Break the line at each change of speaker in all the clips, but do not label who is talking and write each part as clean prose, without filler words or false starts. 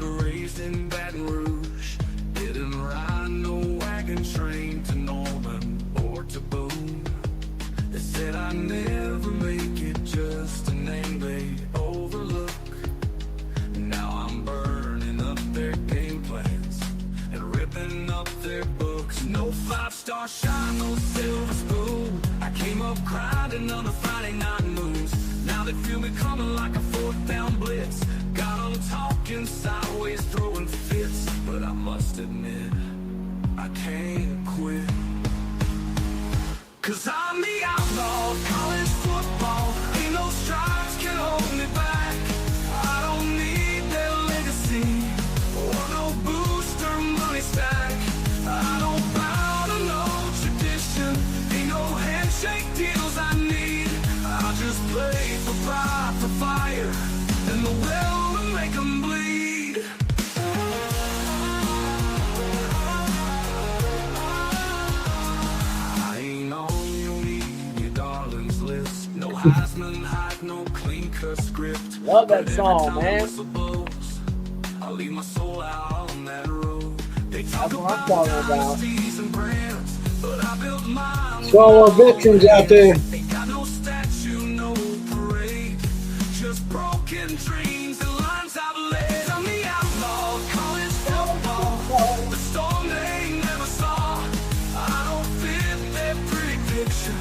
Raised in Baton Rouge, didn't ride no wagon train to Norman or to Boone. They said I'd never make it, just a name they overlook. Now I'm burning up their game plans and ripping up their books. No 5-star shine, no silver spoon. I came up grinding on a Friday night moons. Now they feel me coming like a 4th down blitz. Got them talking sideways, throwing fits. But I must admit, I can't quit. 'Cause I'm the outlaw of college football. Ain't no stripes can hold me back. I don't need their legacy or no booster money stack. I don't bow to no tradition. Ain't no handshake deals I need. I just play for fire, for fire, and the will to make them bleed. I ain't on your darling's list. No Heisman hype, no clean cut script.
Love that song, man.
I leave my soul out on that road. They talk
That's what I'm talking about.
dynasties and brands, but I built mine.
So all our veterans out there,
Ain't got no statue, no parade, just broken dreams and lines I've laid. I'm the outlaw of college football, the storm they never saw. I don't fit their pretty picture,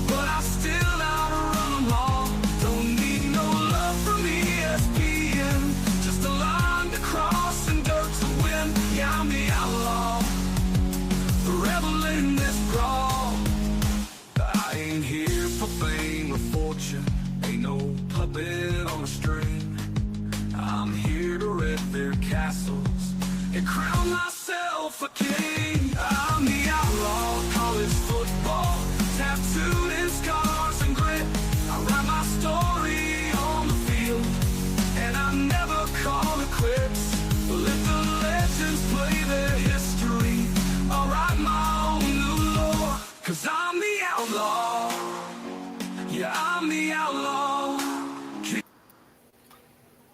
but I still outrun them all. Don't need no love from ESPN, just a line to cross and dirt to win. Yeah, I'm the outlaw, the rebel in this brawl. I ain't here for fame or fortune, ain't no puppet on a string. I'm here to rid their castles and crown myself a king. I'm the outlaw of college football, tattooed in scars and grit. I write my story on the field, and I never call it quits. Let the legends play their history. I'll write my own new lore, 'cause I'm the outlaw. Yeah, I'm the outlaw.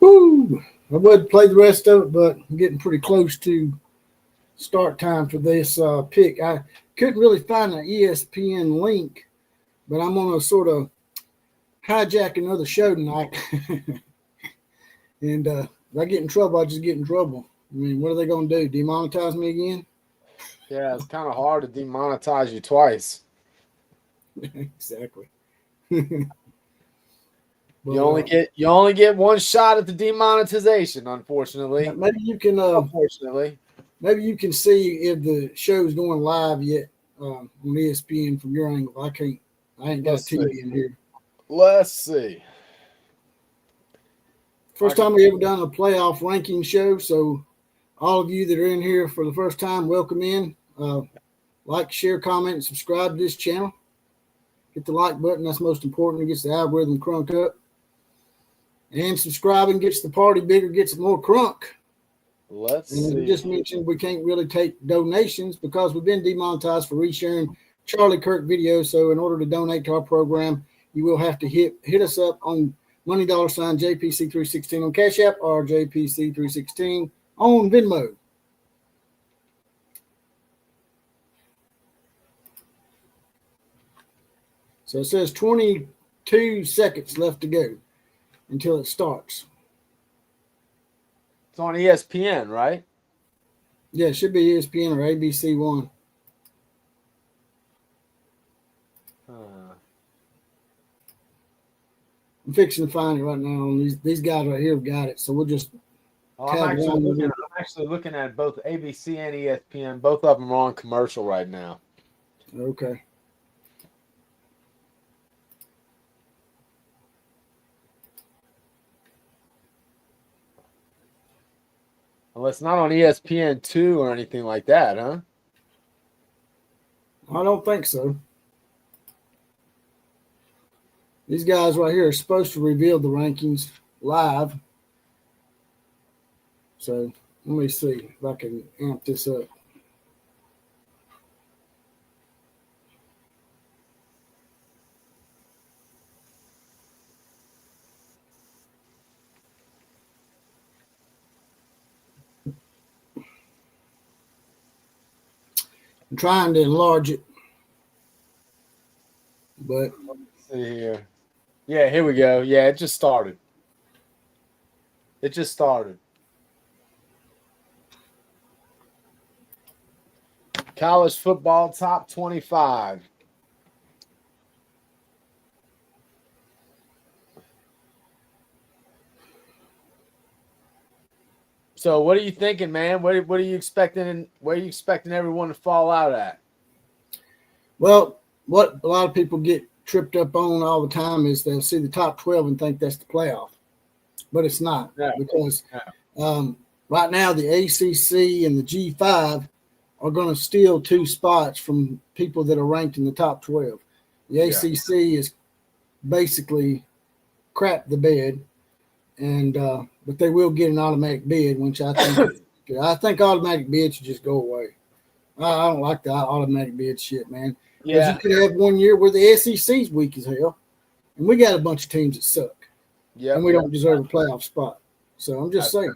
woo! I would play the rest of it, but I'm getting pretty close to start time for this pick. I couldn't really find an ESPN link, but I'm going to sort of hijack another show tonight. And if I get in trouble, I just get in trouble. I mean, what are they going to do? Demonetize me again?
Yeah, it's kind of hard to demonetize you twice.
Exactly.
You only get one shot at the demonetization, unfortunately.
Maybe you can
Unfortunately.
maybe you can see if the show's going live yet on ESPN from your angle. I ain't got a TV in here.
Let's see.
First time we ever done a playoff ranking show, so all of you that are in here for the first time, welcome in. Like, share, comment, and subscribe to this channel. Hit the like button. That's most important. It gets the algorithm crunked up. And subscribing gets the party bigger, gets it more crunk.
Let's
And as we
see.
just mentioned, we can't really take donations because we've been demonetized for resharing Charlie Kirk videos. So in order to donate to our program, you will have to hit us up on money $ JPC316 on Cash App or JPC316 on Venmo. So it says 22 seconds left to go until it starts.
It's on ESPN, right?
Yeah, it should be ESPN or ABC One. I'm fixing to find it right now. And these guys right here have got it. So we'll just
I'm actually looking at both ABC and ESPN. Both of them are on commercial right now.
Okay.
Well, it's not on ESPN2 or anything like that, huh?
I don't think so. These guys right here are supposed to reveal the rankings live. So let me see if I can amp this up. I'm trying to enlarge it, but
Let's see here. Yeah, here we go. Yeah, it just started. It just started. College football top 25. So what are you thinking, man? What are you expecting? Where are you expecting everyone to fall out at?
well, what a lot of people get tripped up on all the time is they'll see the top 12 and think that's the playoff, but it's not because right now the ACC and the G5 are going to steal 2 spots from people that are ranked in the top 12. The ACC is basically crap the bed, and but they will get an automatic bid, which I think automatic bids should just go away. I don't like the automatic bid shit, man. Because you could have one year where the SEC's weak as hell, and we got a bunch of teams that suck, and we don't deserve a playoff spot. So I'm just saying.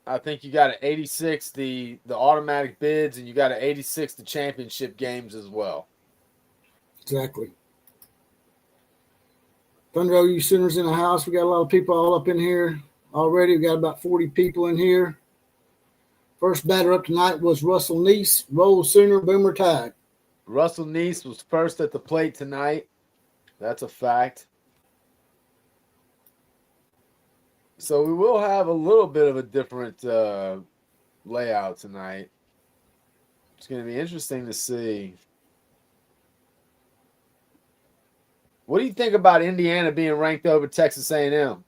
I think you got to 86 the automatic bids, and you got to 86 the championship games as well.
Exactly. Thunder OU Sooners in the house. We got a lot of people all up in here already. We got about 40 people in here. First batter up tonight was Russell Neese. Roll Sooner, Boomer Tide.
Russell Neese was first at the plate tonight. That's a fact. So we will have a little bit of a different layout tonight. It's going to be interesting to see. What do you think about Indiana being ranked over Texas A&M?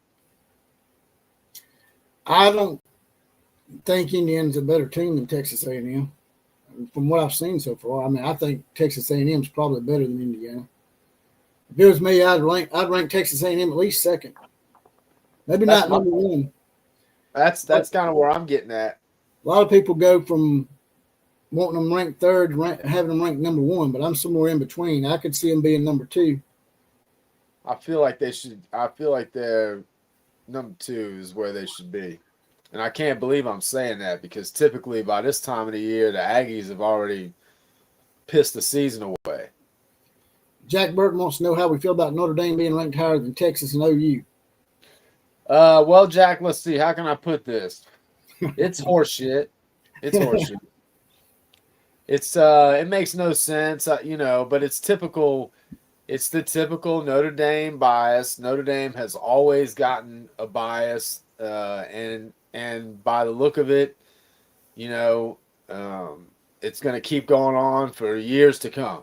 I don't think Indiana's a better team than Texas A&M. From what I've seen so far, I mean, I think Texas A&M is probably better than Indiana. If it was me, I'd rank Texas A&M at least second. Maybe not number one.
That's kind of where I'm getting at.
A lot of people go from wanting them ranked third to having them ranked number one, but I'm somewhere in between. I could see them being number two.
I feel like they're number 2 is where they should be. And I can't believe I'm saying that because typically by this time of the year, the Aggies have already pissed the season away.
Jack Burton wants to know how we feel about Notre Dame being ranked higher than Texas and OU.
Well, Jack, let's see. How can I put this? It's horseshit. It's horseshit. It makes no sense, but it's typical. It's the typical Notre Dame bias. Notre Dame has always gotten a bias, and by the look of it, it's going to keep going on for years to come.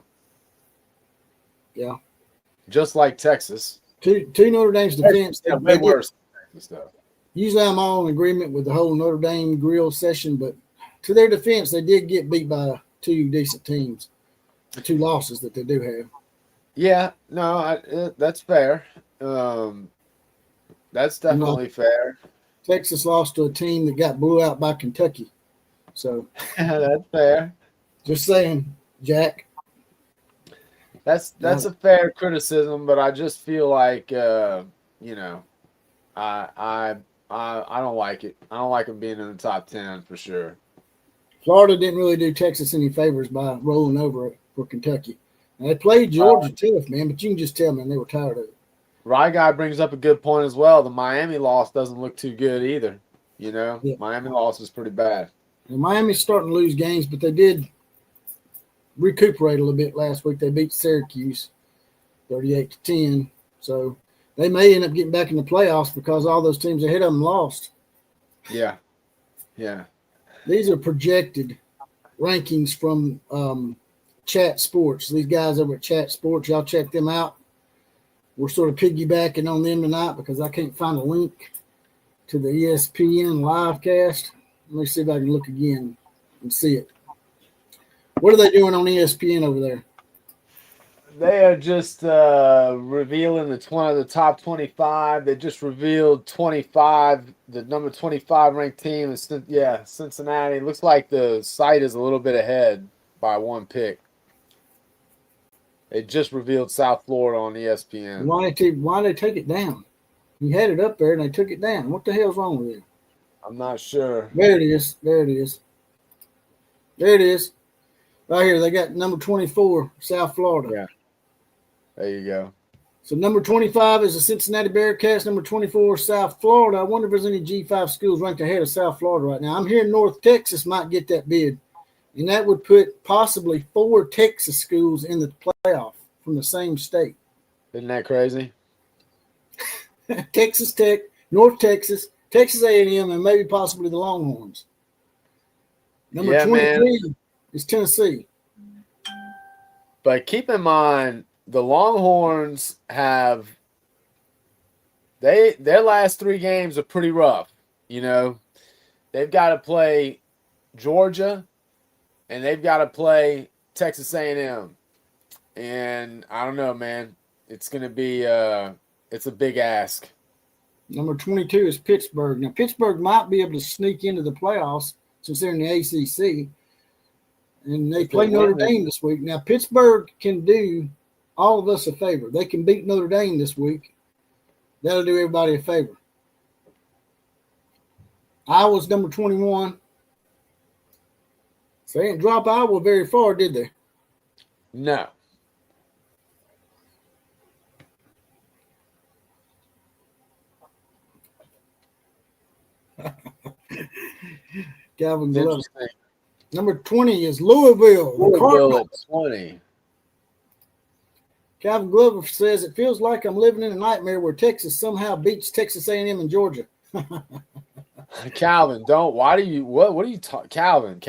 Yeah,
just like Texas.
To Notre Dame's defense,
way worse. Stuff.
Usually, I'm all in agreement with the whole Notre Dame grill session, but to their defense, they did get beat by 2 decent teams, the 2 losses that they do have.
Yeah, no, that's fair. That's definitely fair.
Texas lost to a team that got blew out by Kentucky. So
that's fair.
Just saying, Jack.
That's a fair criticism, but I just feel like I don't like it. I don't like them being in the top 10 for sure.
Florida didn't really do Texas any favors by rolling over for Kentucky. And they played Georgia tough, man, but you can just tell, man, they were tired of it.
Rye Guy brings up a good point as well. The Miami loss doesn't look too good either. Yeah. Miami loss is pretty bad.
And Miami's starting to lose games, but they did recuperate a little bit last week. They beat Syracuse 38-10. So they may end up getting back in the playoffs because all those teams ahead of them lost.
Yeah.
These are projected rankings from Chat Sports. These guys over at Chat Sports, y'all check them out. We're sort of piggybacking on them tonight because I can't find a link to the ESPN live cast. Let me see if I can look again and see it. What are they doing on ESPN over there?
They are just revealing the top 25. They just revealed 25, the number 25 ranked team is Cincinnati. It looks like the site is a little bit ahead by 1 pick. They just revealed South Florida on ESPN.
Why did they take it down? You had it up there and they took it down. What the hell's wrong with it?
I'm not sure.
There it is. Right here, they got number 24, South Florida.
Yeah. There you go.
So number 25 is the Cincinnati Bearcats. Number 24, South Florida. I wonder if there's any G5 schools ranked ahead of South Florida right now. I'm hearing North Texas might get that bid, and that would put possibly 4 Texas schools in the playoff from the same state.
Isn't that crazy?
Texas Tech, North Texas, Texas A&M, and maybe possibly the Longhorns. Number 23 is Tennessee.
But keep in mind, the Longhorns have their last 3 games are pretty rough. You know, they've got to play Georgia, and they've got to play Texas A&M. And I don't know, man. It's going to be it's a big ask.
Number 22 is Pittsburgh. Now, Pittsburgh might be able to sneak into the playoffs since they're in the ACC. And they play Notre Dame this week. Now, Pittsburgh can do all of us a favor. They can beat Notre Dame this week. That'll do everybody a favor. Iowa's number 21. So they didn't drop Iowa very far, did they?
No.
Calvin Glover. Number 20 is Louisville.
Louisville at 20.
Calvin Glover says, it feels like I'm living in a nightmare where Texas somehow beats Texas A&M and Georgia.
Calvin, what are you talking? Calvin.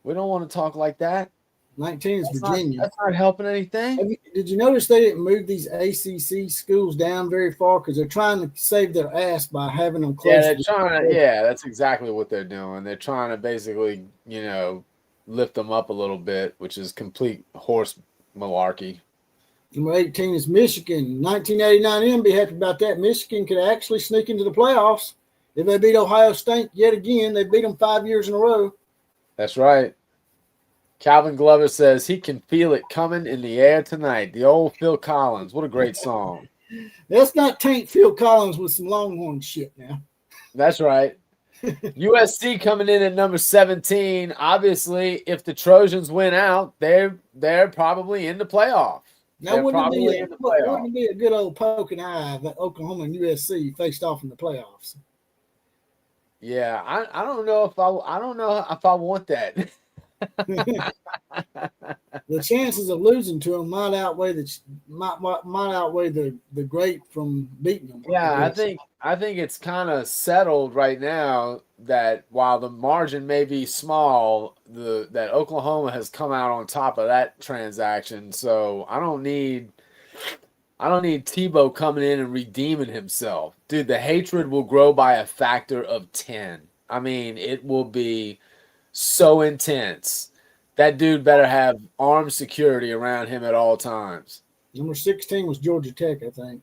We don't want to talk like that.
19 is Virginia.
That's not helping anything.
Did you notice they didn't move these ACC schools down very far because they're trying to save their ass by having them close?
Yeah, that's exactly what they're doing. They're trying to basically, lift them up a little bit, which is complete horse malarkey.
Number 18 is Michigan. 1989 be happy about that. Michigan could actually sneak into the playoffs if they beat Ohio State yet again. They beat them 5 years in a row.
That's right. Calvin Glover says he can feel it coming in the air tonight. The old Phil Collins. What a great song.
Let's not taint Phil Collins with some Longhorn shit now.
That's right. USC coming in at number 17. Obviously, if the Trojans win out, they're probably in the playoff.
Now, wouldn't it be a good old poking eye that Oklahoma and USC faced off in the playoffs?
Yeah, I don't know if I want that.
The chances of losing to them might outweigh the great from beating them.
Yeah, I think it's kind of settled right now that while the margin may be small, that Oklahoma has come out on top of that transaction. So I don't need Tebow coming in and redeeming himself. Dude, the hatred will grow by a factor of 10. I mean, it will be so intense. That dude better have armed security around him at all times.
Number 16 was Georgia Tech, I think.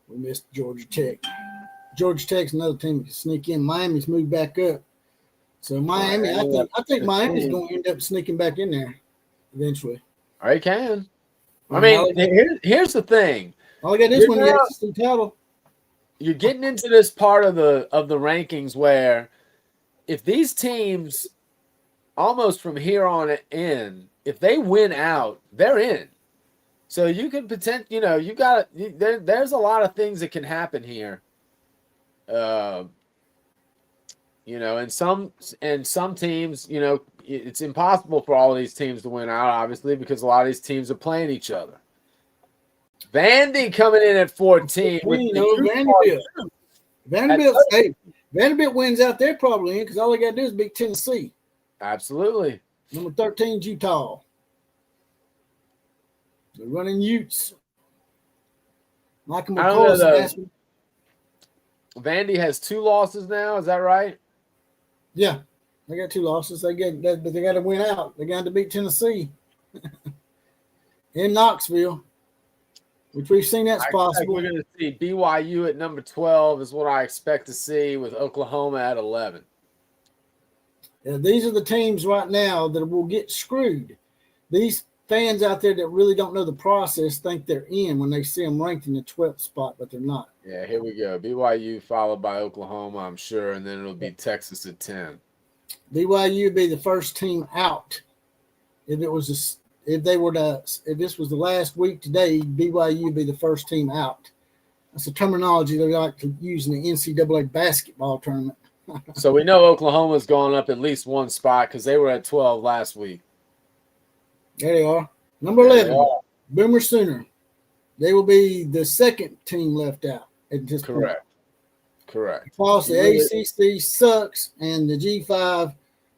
We missed Georgia Tech. Georgia Tech's another team that can sneak in. Miami's moved back up. So Miami, I think Miami's going to end up sneaking back in there eventually.
They can. I mean, here's the thing.
All I got this one, the SEC title.
You're getting into this part of the rankings where if these teams almost from here on in, if they win out, they're in. So you can there's a lot of things that can happen here. And some teams, it's impossible for all of these teams to win out, obviously, because a lot of these teams are playing each other. Vandy coming in at 14.
Vanderbilt wins out there probably in because all they got to do is beat Tennessee.
Absolutely.
Number 13, Utah. They're running Utes. Michael McCall.
Vandy has 2 losses now. Is that right?
Yeah, they got 2 losses. But they got to win out. They got to beat Tennessee in Knoxville, which we've seen that's possible.
We're going to see BYU at number 12 is what I expect to see with Oklahoma at 11.
Yeah, these are the teams right now that will get screwed. These fans out there that really don't know the process think they're in when they see them ranked in the 12th spot, but they're not.
Yeah, here we go. BYU followed by Oklahoma, I'm sure, and then it'll be Texas at 10.
BYU would be the first team out. If it was if this was the last week today, BYU would be the first team out. That's a terminology they like to use in the NCAA basketball tournament.
So we know Oklahoma's gone up at least one spot because they were at 12 last week.
There they are. Number 11, Boomer Sooner. They will be the second team left out at this point.
Correct.
Because the ACC sucks and the G5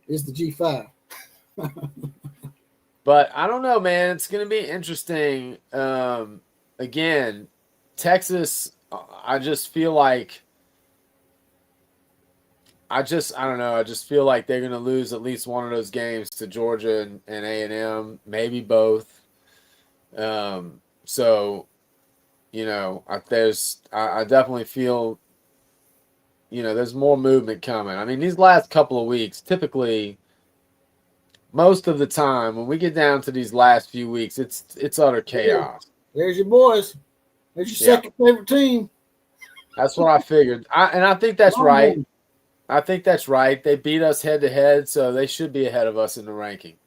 is the G5.
But I don't know, man. It's going to be interesting. Again, Texas, I just feel like I don't know. I just feel like they're going to lose at least one of those games to Georgia and A&M, maybe both. So, you know, I definitely feel, you know, there's more movement coming. I mean, these last couple of weeks, typically, most of the time, when we get down to these last few weeks, it's utter chaos.
There's your boys. There's your second favorite team.
That's what I figured. I think that's right. I think that's right. They beat us head-to-head, so they should be ahead of us in the ranking.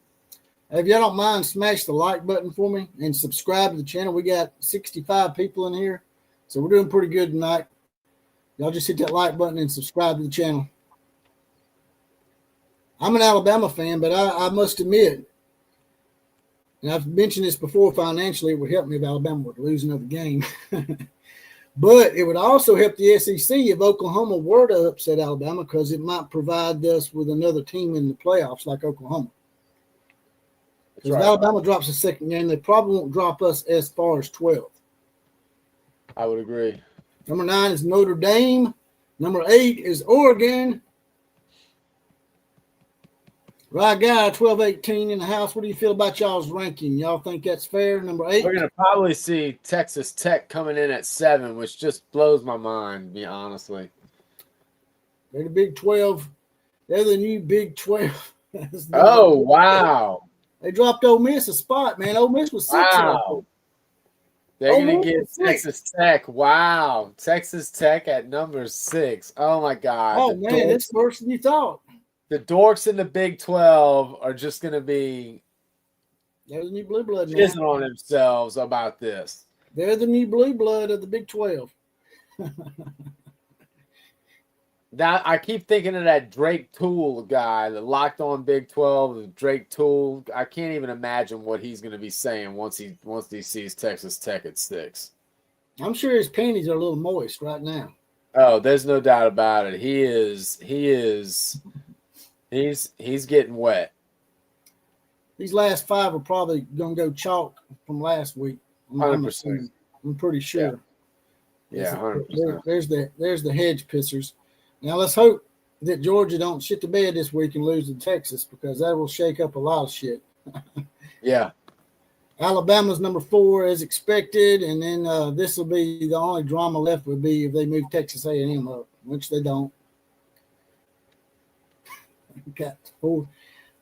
If y'all don't mind, smash the like button for me and subscribe to the channel. We got 65 people in here, so we're doing pretty good tonight. Y'all just hit that like button and subscribe to the channel. I'm an Alabama fan, but I must admit, and I've mentioned this before, financially it would help me if Alabama were to lose another game. But it would also help the SEC if Oklahoma were to upset Alabama because it might provide us with another team in the playoffs like Oklahoma. Because if Alabama drops a second game, they probably won't drop us as far as 12.
I would agree.
Number 9 is Notre Dame. Number 8 is Oregon. Right guy, 12-18 in the house. What do you feel about y'all's ranking? Y'all think that's fair? Number 8?
We're going to probably see Texas Tech coming in at 7, which just blows my mind, to be honestly.
They're the Big 12. They're the new Big 12.
Oh, wow.
They dropped Ole Miss a spot, man. Ole Miss was 6.
Wow. They're going to get Texas Tech. Wow. Texas Tech at number 6. Oh, my God.
Oh, man, that's worse than you thought.
The dorks in the Big 12 are just going to be
They're the new blue blood now.
pissing on themselves about this.
They're the new blue blood of the Big 12.
That I keep thinking of that Drake Tool guy, the Locked On Big 12, Drake Tool. I can't even imagine what he's going to be saying once he sees Texas Tech at 6.
I'm sure his panties are a little moist right now.
Oh, there's no doubt about it. He's getting wet.
These last 5 are probably going to go chalk from last week.
100%.
I'm pretty sure.
Yeah, 100%.
There's the hedge pissers. Now let's hope that Georgia don't shit the bed this week and lose to Texas because that will shake up a lot of shit.
Yeah.
Alabama's number 4 as expected, and then this will be the only drama left would be if they move Texas A&M up, which they don't. Got 4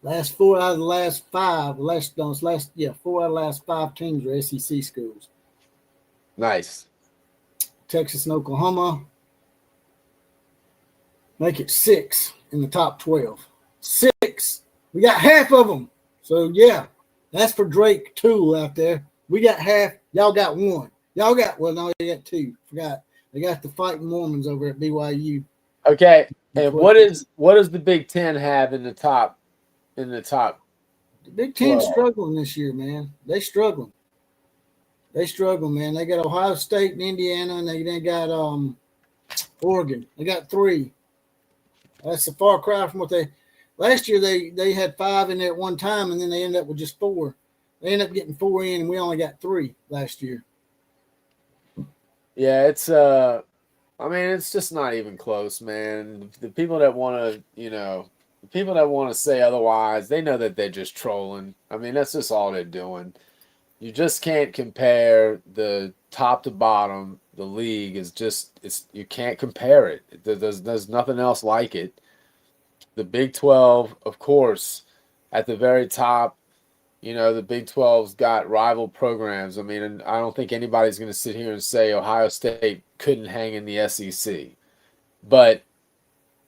out of the last 5. 4 out of the last 5 teams are SEC schools.
Nice.
Texas and Oklahoma make it 6 in the top 12. 6. We got half of them. So yeah, that's for Drake Tool out there. We got half. Y'all got 1. Y'all got no, they got 2. Forgot. They got the Fighting Mormons over at BYU.
Okay. And what does the Big 10 have in the top?
The Big 10's struggling this year, man. They struggling. Man. They got Ohio State and Indiana, and they got Oregon. They got 3. That's a far cry from what they last year. They had 5 in there at one time, and then they ended up with just 4. They ended up getting 4 in, and we only got 3 last year.
Yeah, it's I mean, it's just not even close, man. The people that want to say otherwise, they know that they're just trolling. I mean, that's just all they're doing. You just can't compare the top to bottom. The league is you can't compare it. There's nothing else like it. The Big 12, of course, at the very top, you know, the Big 12's got rival programs. I mean, and I don't think anybody's going to sit here and say Ohio State couldn't hang in the SEC. But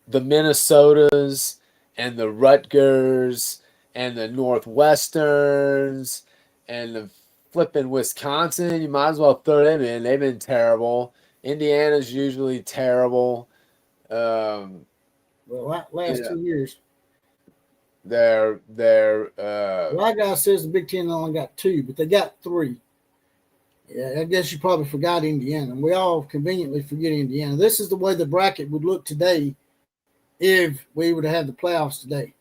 the Minnesotas and the Rutgers and the Northwesterns and the flipping Wisconsin. You might as well throw them in. They've been terrible. Indiana's usually terrible.
Well, last
Yeah.
2 years.
They're
A lot of guys says the Big Ten only got 2, but they got 3. Yeah, I guess you probably forgot Indiana. We all conveniently forget Indiana. This is the way the bracket would look today if we would have had the playoffs today.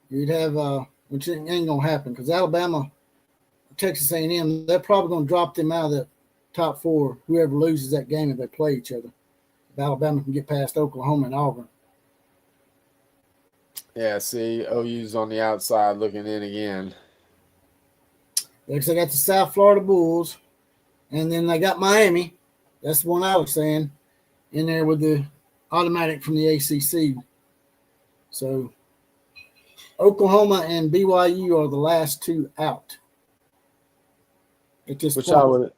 You'd have, which ain't gonna happen because Alabama, Texas A&M, they're probably gonna drop them out of the top 4. Whoever loses that game if they play each other, if Alabama can get past Oklahoma and Auburn.
Yeah, see, OU's on the outside looking in again.
Because they got the South Florida Bulls, and then they got Miami. That's the one I was saying in there with the automatic from the ACC. So Oklahoma and BYU are the last 2 out. At this
Which
point.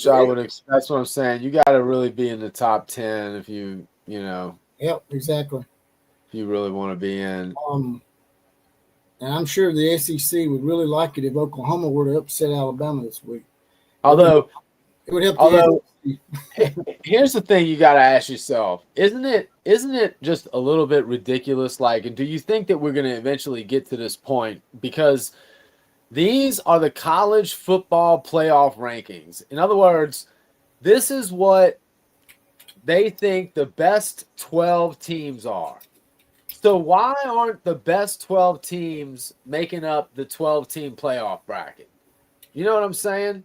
I would expect. That's what I'm saying. You got to really be in the top 10 if you know,
Yep, exactly.
if you really want to be in.
And I'm sure the SEC would really like it if Oklahoma were to upset Alabama this week.
Although
It would help the SEC.
here's the thing you got to ask yourself. Isn't it just a little bit ridiculous? Like, and do you think that we're going to eventually get to this point? Because these are the college football playoff rankings. In other words, this is what they think the best 12 teams are. So why aren't the best 12 teams making up the 12-team playoff bracket? You know what I'm saying?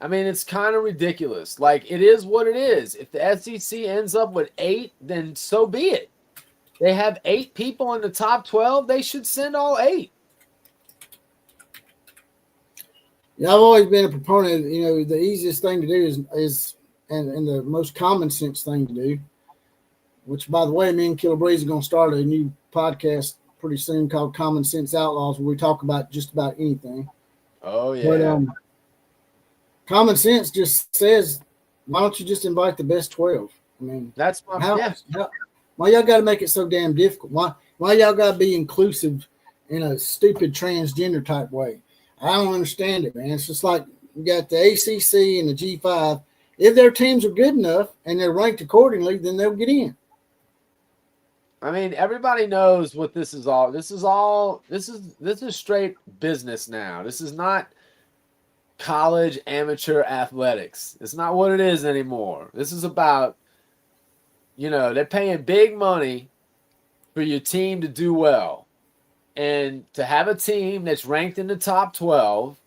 I mean, it's kind of ridiculous. Like, it is what it is. If the SEC ends up with 8, then so be it. They have 8 people in the top 12. They should send all 8.
Yeah, I've always been a proponent. The easiest thing to do is and the most common sense thing to do. Which, by the way, me and Killer Breeze are going to start a new podcast pretty soon called Common Sense Outlaws, where we talk about just about anything.
Oh yeah.
But common sense just says, why don't you just invite the best 12? I mean,
That's my
why y'all got to make it so damn difficult? Why y'all got to be inclusive in a stupid transgender type way? I don't understand it, man. It's just like you got the ACC and the G5. If their teams are good enough and they're ranked accordingly, then they'll get in.
I mean, everybody knows what this is all. This is straight business now. This is not college amateur athletics. It's not what it is anymore. This is about, they're paying big money for your team to do well. And to have a team that's ranked in the top 12,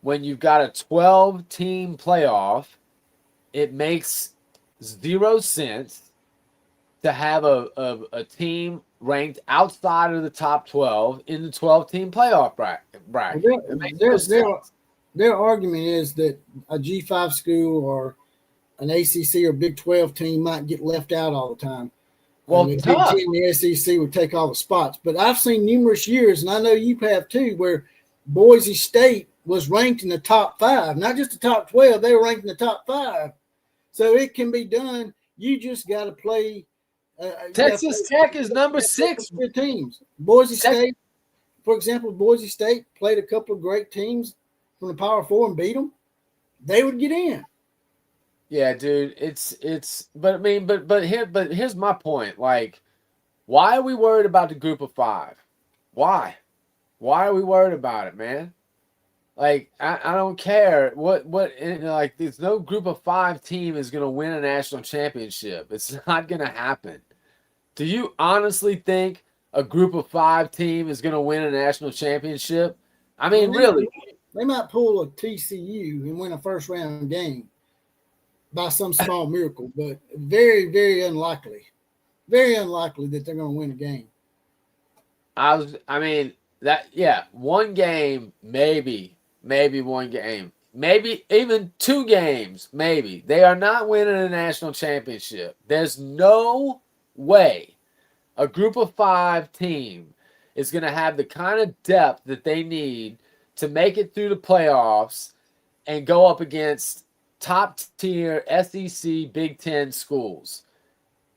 when you've got a 12-team playoff, it makes 0 sense to have a team ranked outside of the top 12 in the 12-team playoff bracket.
Their argument is that a G5 school or an ACC or Big 12 team might get left out all the time.
Well,
the Big 10 and the SEC would take all the spots. But I've seen numerous years, and I know you have too, where Boise State was ranked in the top 5, not just the top 12. They were ranked in the top 5. So it can be done. You just got to play.
Texas Tech is number 6.
Teams. Boise State, for example, Boise State played a couple of great teams from the Power 4 and beat them. They would get in.
Yeah, dude. But here's my point. Like, why are we worried about the group of 5? Why are we worried about it, man? Like, I don't care like, there's no group of 5 team is going to win a national championship. It's not going to happen. Do you honestly think a group of 5 team is going to win a national championship? I mean, really?
They might pull a TCU and win a first round game by some small miracle, but very, very unlikely. Very unlikely that they're going to win a game.
One game, maybe one game, maybe even 2 games, maybe. They are not winning a national championship. There's no way a group of 5 team is going to have the kind of depth that they need to make it through the playoffs and go up against top tier SEC Big Ten schools.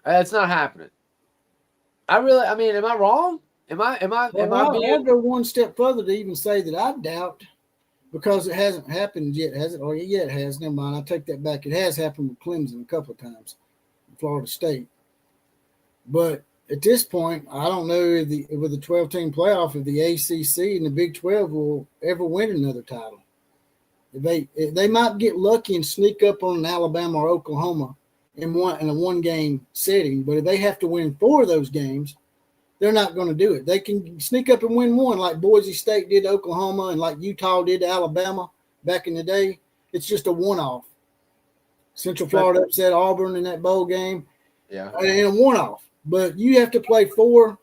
That's not happening. I mean, am I wrong? Am I
Well,
I
I'll
being
go one step further to even say that I doubt, because it hasn't happened yet, has it? Oh, yeah, it has. Never mind. I take that back. It has happened with Clemson a couple of times, Florida State. But at this point, I don't know if with the 12-team playoff, if the ACC and the Big 12 will ever win another title. If they might get lucky and sneak up on an Alabama or Oklahoma in a one-game setting, but if they have to win 4 of those games, they're not going to do it. They can sneak up and win one, like Boise State did to Oklahoma and like Utah did to Alabama back in the day. It's just a one-off. Central Florida upset Auburn in that bowl game, in a one-off. But you have to play 4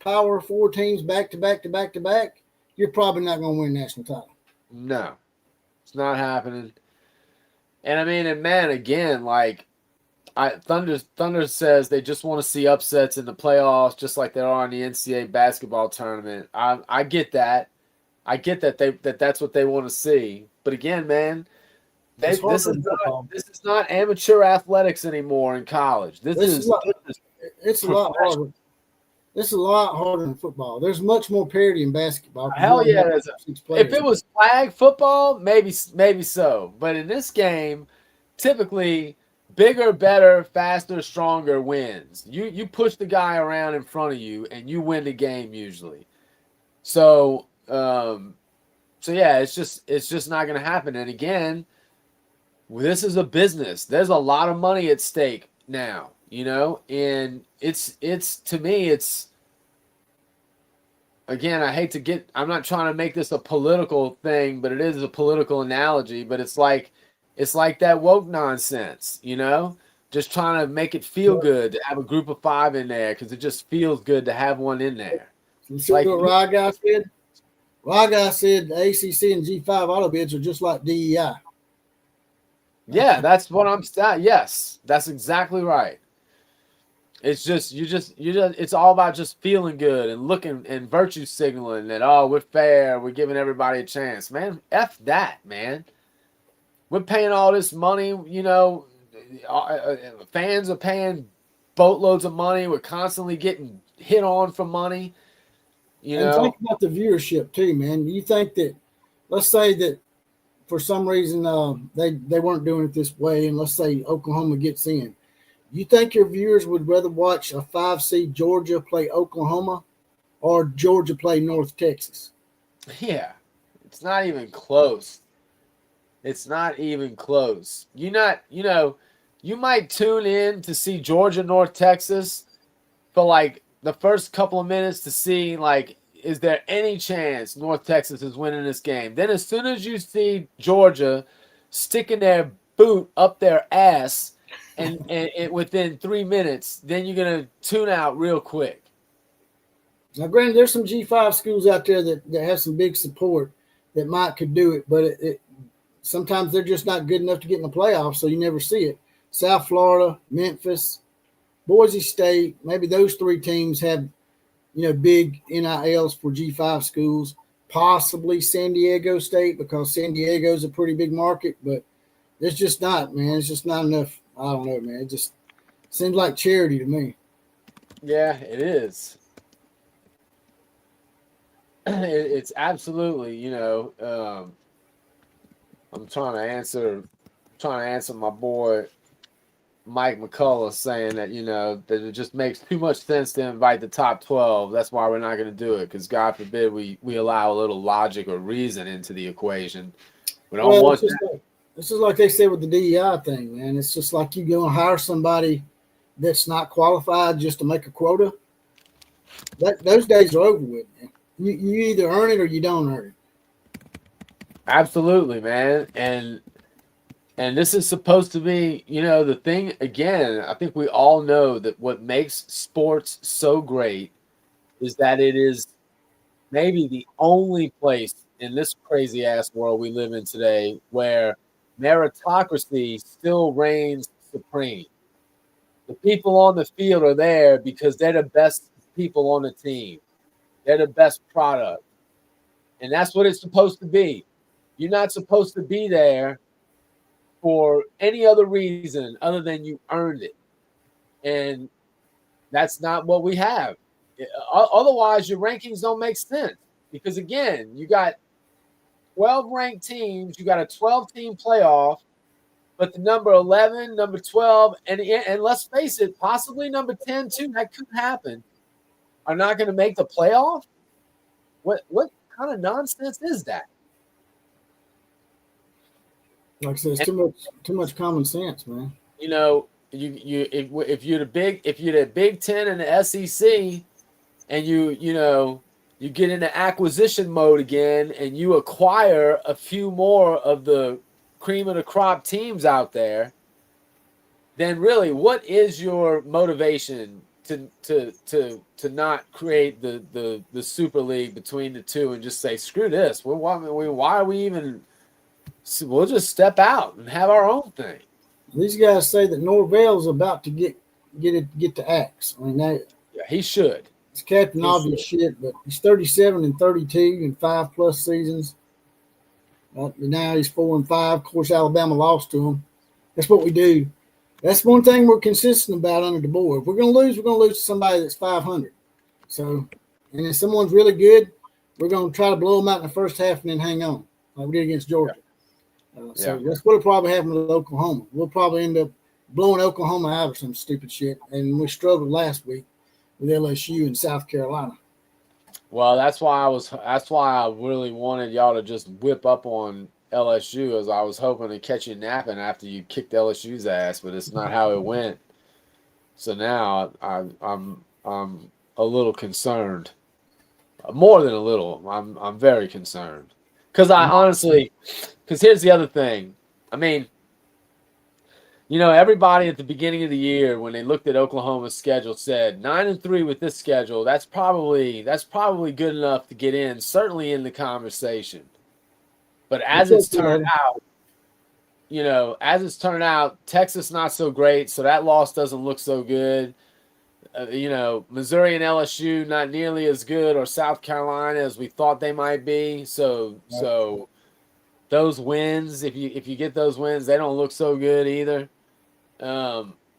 Power 4 teams back to back to back to back. You're probably not going to win a national title.
No, it's not happening. And I mean, and man, again, like Thunder says they just want to see upsets in the playoffs, just like there are in the NCAA basketball tournament. I get that. I get that that's what they want to see. But again, man, this is not amateur athletics anymore in college. It's
a lot harder. It's a lot harder than football. There's much more parity in basketball.
Hell yeah! If it was flag football, maybe so. But in this game, typically bigger, better, faster, stronger wins. You push the guy around in front of you, and you win the game usually. So yeah, it's just not going to happen. And again, this is a business. There's a lot of money at stake now, and it's to me, it's, again, I'm not trying to make this a political thing, but it is a political analogy, but it's like that woke nonsense, just trying to make it feel good to have a group of 5 in there because it just feels good to have one in there.
You see what Rye Guy said? Rye Guy said the ACC and G5 auto bids are just like DEI.
Yeah, that's what I'm saying. Yes, that's exactly right. It's just it's all about just feeling good and looking and virtue signaling that, oh, we're fair, we're giving everybody a chance. Man, F that, man. We're paying all this money, fans are paying boatloads of money. We're constantly getting hit on for money.
And think about the viewership too, man. You think that, let's say that for some reason they weren't doing it this way, and let's say Oklahoma gets in. You think your viewers would rather watch a 5 seed Georgia play Oklahoma or Georgia play North Texas?
Yeah, it's not even close. It's not even close. You might tune in to see Georgia, North Texas for like the first couple of minutes to see, like, is there any chance North Texas is winning this game? Then as soon as you see Georgia sticking their boot up their ass and within 3 minutes, then you're going to tune out real quick.
Now, granted, there's some G5 schools out there that have some big support that could do it, but sometimes they're just not good enough to get in the playoffs, so you never see it. South Florida, Memphis, Boise State, maybe those 3 teams have, big NILs for G5 schools. Possibly San Diego State, because San Diego is a pretty big market, but it's just not, man. It's just not enough. I don't know, man. It just seems like charity to me.
Yeah, it is. It's absolutely, I'm trying to answer my boy Mike McCullough saying that, that it just makes too much sense to invite the top 12. That's why we're not going to do it, because God forbid we allow a little logic or reason into the equation. We don't want that.
This is like they said with the DEI thing, man. It's just like you go and hire somebody that's not qualified just to make a quota. Those days are over with, man. You either earn it or you don't earn it.
Absolutely, man. And this is supposed to be, the thing, again, I think we all know that what makes sports so great is that it is maybe the only place in this crazy ass world we live in today where meritocracy still reigns supreme. The people on the field are there because they're the best people on the team. They're the best product. And that's what it's supposed to be. You're not supposed to be there for any other reason other than you earned it. And That's not what we have. Otherwise, your rankings don't make sense because, again, you got 12 ranked teams, you got a 12-team playoff, but the number 11, number 12, and let's face it, possibly number 10 too, that could happen, are not going to make the playoff. What kind of nonsense is that?
Like I said, it's too much common sense, man.
You know, if you're the Big Ten and the SEC, and you get into acquisition mode again, and you acquire a few more of the cream of the crop teams out there, then really, what is your motivation to not create the Super League between the two and just say screw this? Why are we even? We'll just step out and have our own thing.
These guys say that Norvell's about to get the axe. I mean,
he should.
It's Captain Obvious shit, but he's 37 and 32 in 5+ seasons. Now he's 4-5. Of course, Alabama lost to him. That's what we do. That's one thing we're consistent about under the board. If we're going to lose, we're going to lose to somebody that's 500. So, and if someone's really good, we're going to try to blow them out in the first half and then hang on, like we did against Georgia. So that's what'll probably happen with Oklahoma. We'll probably end up blowing Oklahoma out or some stupid shit. And we struggled last week with LSU and South Carolina.
Well, that's why I really wanted y'all to just whip up on LSU, as I was hoping to catch you napping after you kicked LSU's ass, but it's not how it went. So now I'm a little concerned, more than a little. I'm very concerned because because here's the other thing. I mean, everybody at the beginning of the year when they looked at Oklahoma's schedule said 9-3 with this schedule. That's probably good enough to get in, certainly in the conversation. But as it's turned out, Texas not so great, so that loss doesn't look so good. Missouri and LSU not nearly as good, or South Carolina as we thought they might be. So those wins, if you get those wins, they don't look so good either.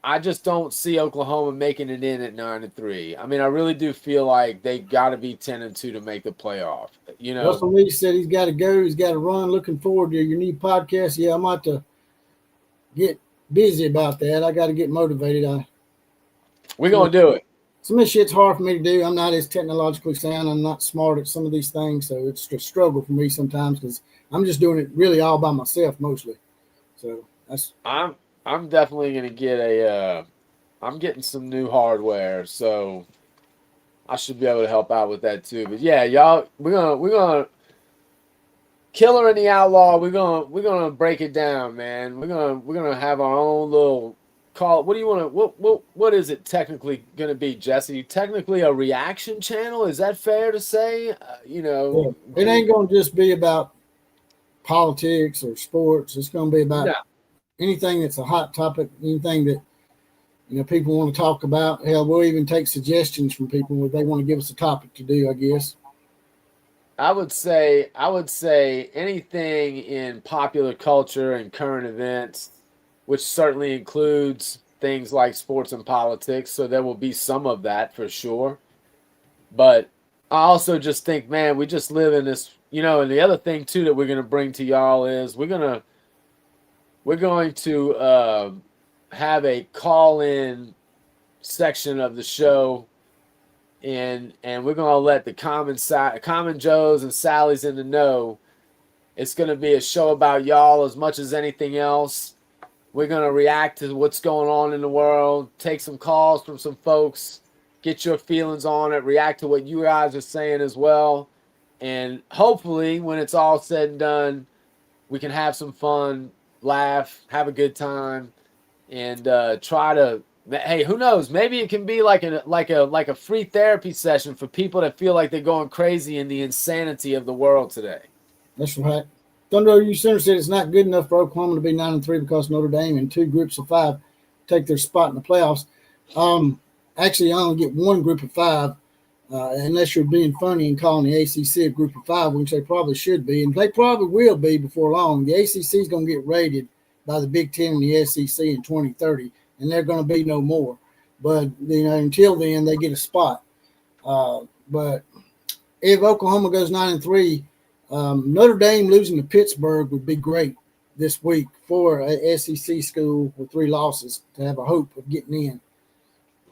I just don't see Oklahoma making it in at 9-3. I mean, I really do feel like they got to be 10-2 to make the playoff.
Russell Lee said he's got to go. He's got to run. Looking forward to your new podcast. Yeah, I might have to get busy about that. I got to get motivated.
We're going to do it.
Some of this shit's hard for me to do. I'm not as technologically sound. I'm not smart at some of these things, so it's a struggle for me sometimes because I'm just doing it really all by myself mostly. So that's.
I'm definitely gonna get I'm getting some new hardware, so I should be able to help out with that too. But yeah, y'all, we're gonna Killer and the Outlaw. We're gonna break it down, man. We're gonna have our own little call. What do you want to? What is it technically gonna be, Jesse? Technically a reaction channel? Is that fair to say?
It ain't gonna just be about politics or sports. It's gonna be about. Anything that's a hot topic, anything that people want to talk about. Hell, we'll even take suggestions from people if they want to give us a topic to do, I guess.
I would say anything in popular culture and current events, which certainly includes things like sports and politics. So there will be some of that for sure. But I also just think, man, we just live in this, and the other thing too that we're going to bring to y'all is we're going to have a call-in section of the show, and we're going to let the common Joes and Sallies in the know. It's going to be a show about y'all as much as anything else. We're going to react to what's going on in the world, take some calls from some folks, get your feelings on it, react to what you guys are saying as well. And hopefully when it's all said and done, we can have some fun, laugh, have a good time, and try to. Hey, who knows? Maybe it can be like a free therapy session for people that feel like they're going crazy in the insanity of the world today.
That's right. Thunder U Center said it's not good enough for Oklahoma to be 9-3 because Notre Dame and 2 groups of 5 take their spot in the playoffs. Actually, I only get 1 group of 5. Unless you're being funny and calling the ACC a group of 5, which they probably should be, and they probably will be before long. The ACC is going to get raided by the Big Ten and the SEC in 2030, and they're going to be no more. but until then they get a spot. But if Oklahoma goes 9-3, Notre Dame losing to Pittsburgh would be great this week for a SEC school with 3 losses to have a hope of getting in,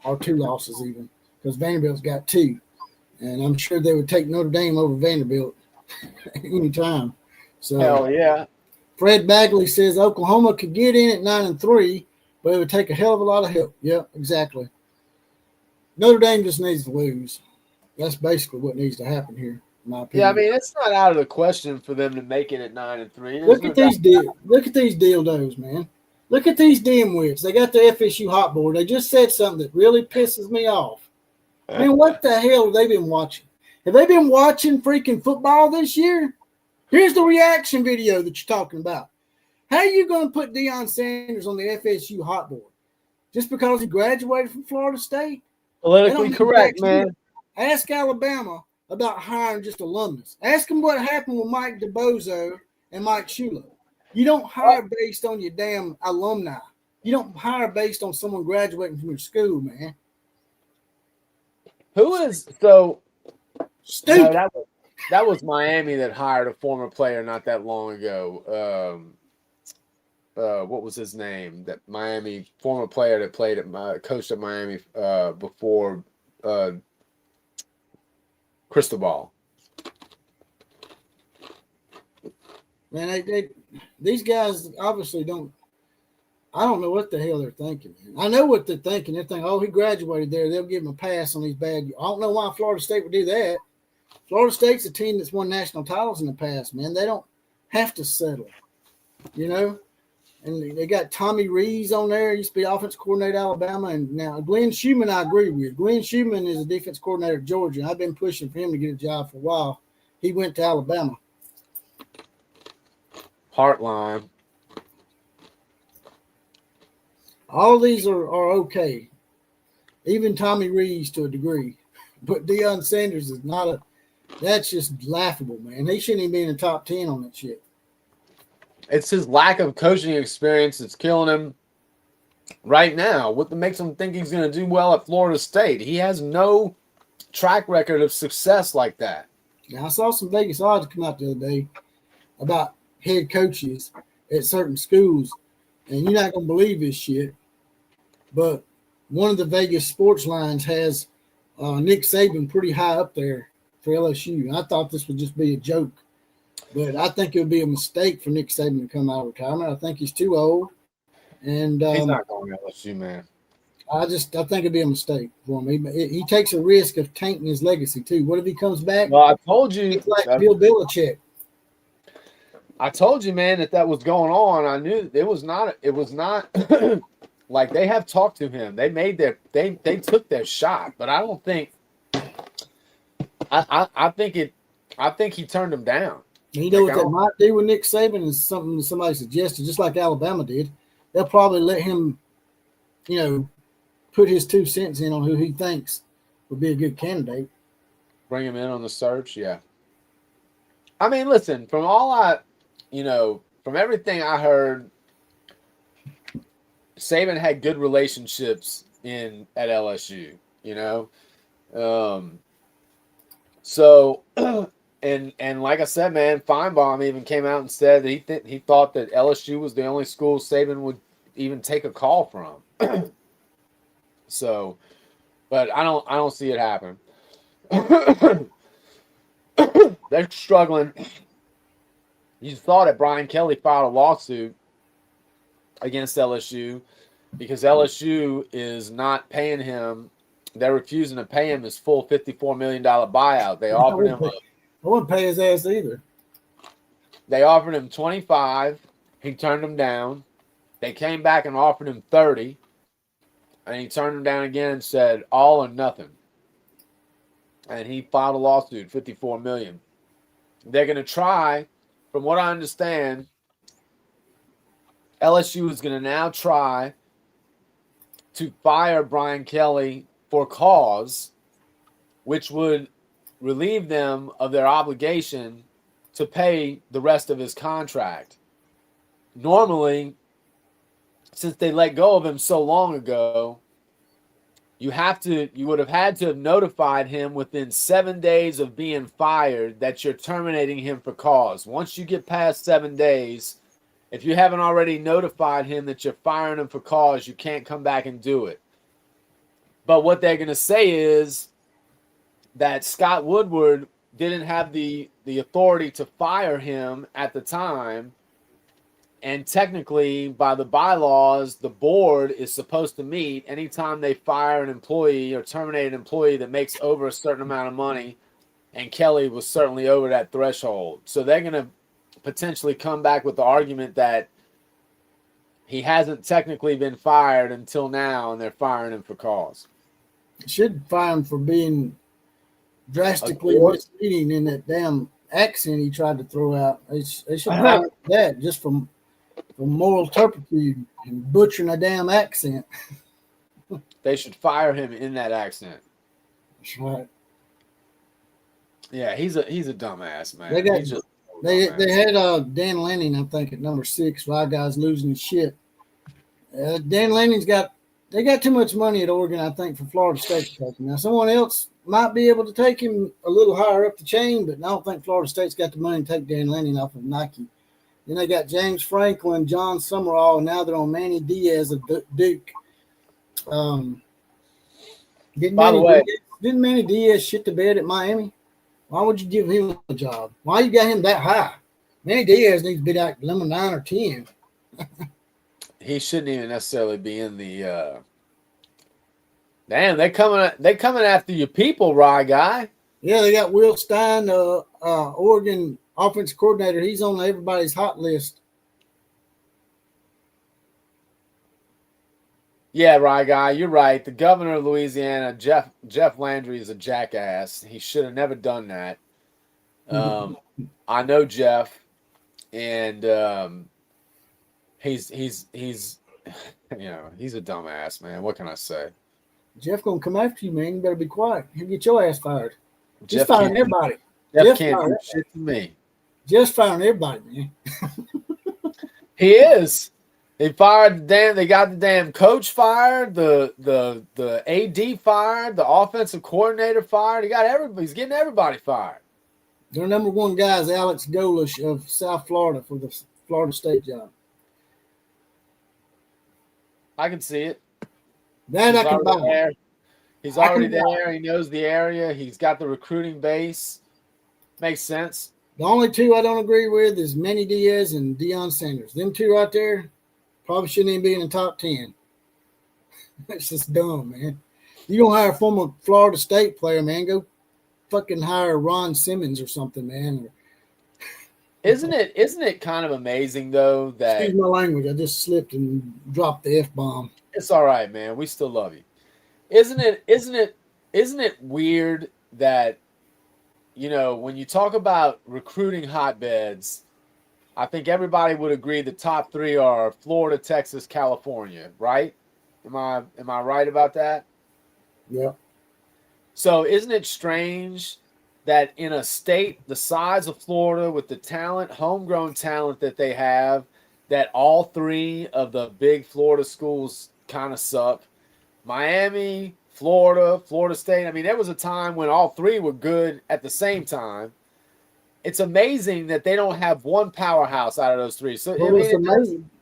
or 2 losses even, because Vanderbilt's got 2, and I'm sure they would take Notre Dame over Vanderbilt anytime. So
Hell yeah.
Fred Bagley says Oklahoma could get in at 9-3, but it would take a hell of a lot of help. Yep, exactly. Notre Dame just needs to lose. That's basically what needs to happen here, in my opinion.
Yeah, I mean, it's not out of the question for them to make it at 9-3.
Look at these dildos, man. Look at these dimwits. They got the FSU hot board. They just said something that really pisses me off. I mean, what the hell have they been watching? Have they been watching freaking football this year? Here's the reaction video that you're talking about. How are you going to put Deion Sanders on the FSU hot board? Just because he graduated from Florida State?
Politically correct, man.
Ask Alabama about hiring just alumnus. Ask them what happened with Mike DeBozo and Mike Shula. You don't hire based on your damn alumni. You don't hire based on someone graduating from your school, man.
Who is so
stupid?
No, that was Miami that hired a former player not that long ago. What was his name? That Miami former player that played at coached at Miami before Cristobal.
Man, these guys obviously don't. I don't know what the hell they're thinking. I know what they're thinking. They're thinking, oh, he graduated there. They'll give him a pass on these bad. I don't know why Florida State would do that. Florida State's a team that's won national titles in the past, man. They don't have to settle, And they got Tommy Rees on there. He used to be offense coordinator at Alabama. And now Glenn Schumann, I agree with. Glenn Schumann is a defense coordinator at Georgia. I've been pushing for him to get a job for a while. He went to Alabama.
Heartline.
All these are okay. Even Tommy Rees to a degree. But Deion Sanders is not that's just laughable, man. He shouldn't even be in the top 10 on that shit.
It's his lack of coaching experience that's killing him right now. What makes him think he's going to do well at Florida State? He has no track record of success like that.
Now, I saw some Vegas odds come out the other day about head coaches at certain schools, and you're not going to believe this shit, but one of the Vegas sports lines has Nick Saban pretty high up there for LSU. I thought this would just be a joke, but I think it would be a mistake for Nick Saban to come out of retirement. I think he's too old, and
he's not going to LSU, man.
I think it'd be a mistake for him. He takes a risk of tainting his legacy too. What if he comes back?
Well, I told you,
it's like Bill Belichick.
I told you, man, that was going on. I knew it was not. It was not like they have talked to him. They made they took their shot, but I don't think. I think he turned him down.
And you know what that might do with Nick Saban is something that somebody suggested, just like Alabama did. They'll probably let him, put his 2 cents in on who he thinks would be a good candidate.
Bring him in on the search, yeah. I mean, listen, from everything I heard, Saban had good relationships at LSU, So, and like I said, man, Feinbaum even came out and said that he thought that LSU was the only school Saban would even take a call from. So, but I don't see it happen. They're struggling. You thought that Brian Kelly filed a lawsuit against LSU because LSU is not paying him. They're refusing to pay him his full $54 million buyout. They offered him.
I wouldn't pay his ass either.
They offered him 25. He turned them down. They came back and offered him 30. And he turned them down again and said, all or nothing. And he filed a lawsuit, $54 million. They're going to try, from what I understand, LSU is going to now try to fire Brian Kelly for cause, which would relieve them of their obligation to pay the rest of his contract. Normally, since they let go of him so long ago, you would have had to have notified him within 7 days of being fired that you're terminating him for cause. Once you get past 7 days, if you haven't already notified him that you're firing him for cause, you can't come back and do it. But what they're going to say is that Scott Woodward didn't have the authority to fire him at the time. And technically, by the bylaws, the board is supposed to meet anytime they fire an employee or terminate an employee that makes over a certain amount of money. And Kelly was certainly over that threshold. So they're going to potentially come back with the argument that he hasn't technically been fired until now, and they're firing him for cause.
Should fire him for being drastically misleading in that damn accent he tried to throw out. They should fire him for that, just from moral turpitude and butchering a damn accent.
They should fire him in that accent.
That's right.
Yeah, he's a dumbass, man.
They had Dan Lanning, I think, at number 6. Why guys losing his shit. Dan Lanning's got too much money at Oregon, I think, for Florida State to take him. Now, someone else might be able to take him a little higher up the chain, but I don't think Florida State's got the money to take Dan Lanning off of Nike. Then they got James Franklin, John Summerall, and now they're on Manny Diaz of Duke. Didn't Manny Diaz shit the bed at Miami? Why would you give him a job? Why you got him that high? Manny Diaz needs to be like number 9 or 10.
He shouldn't even necessarily be in the. Damn, they coming after your people, Rye guy.
Yeah, they got Will Stein, Oregon offensive coordinator. He's on everybody's hot list.
Yeah, Rye guy, you're right. The governor of Louisiana, Jeff Landry, is a jackass. He should have never done that. I know Jeff, and he's he's a dumbass, man. What can I say?
Jeff gonna come after you, man. You better be quiet. He'll get your ass fired. Just firing everybody.
Jeff can't do shit to me.
Just firing everybody, man.
He is. They fired they got the damn coach fired, the AD fired, the offensive coordinator fired. He's getting everybody fired.
Their number 1 guy is Alex Golish of South Florida for the Florida State job.
I can see it.
That I can buy.
He's already there. He knows the area. He's got the recruiting base. Makes sense.
The only 2 I don't agree with is Manny Diaz and Deion Sanders. Them 2 right there probably shouldn't even be in the top 10. That's just dumb, man. You don't hire a former Florida State player, man. Go fucking hire Ron Simmons or something, man.
Isn't it kind of amazing though that
excuse my language, I just slipped and dropped the F-bomb.
It's all right, man. We still love you. Isn't it weird that when you talk about recruiting hotbeds, I think everybody would agree the top 3 are Florida, Texas, California, right? Am I right about that?
Yeah.
So isn't it strange that in a state the size of Florida, with the talent, homegrown talent that they have, that all 3 of the big Florida schools kind of suck? Miami, Florida, Florida State. I mean, there was a time when all 3 were good at the same time. It's amazing that they don't have one powerhouse out of those 3. So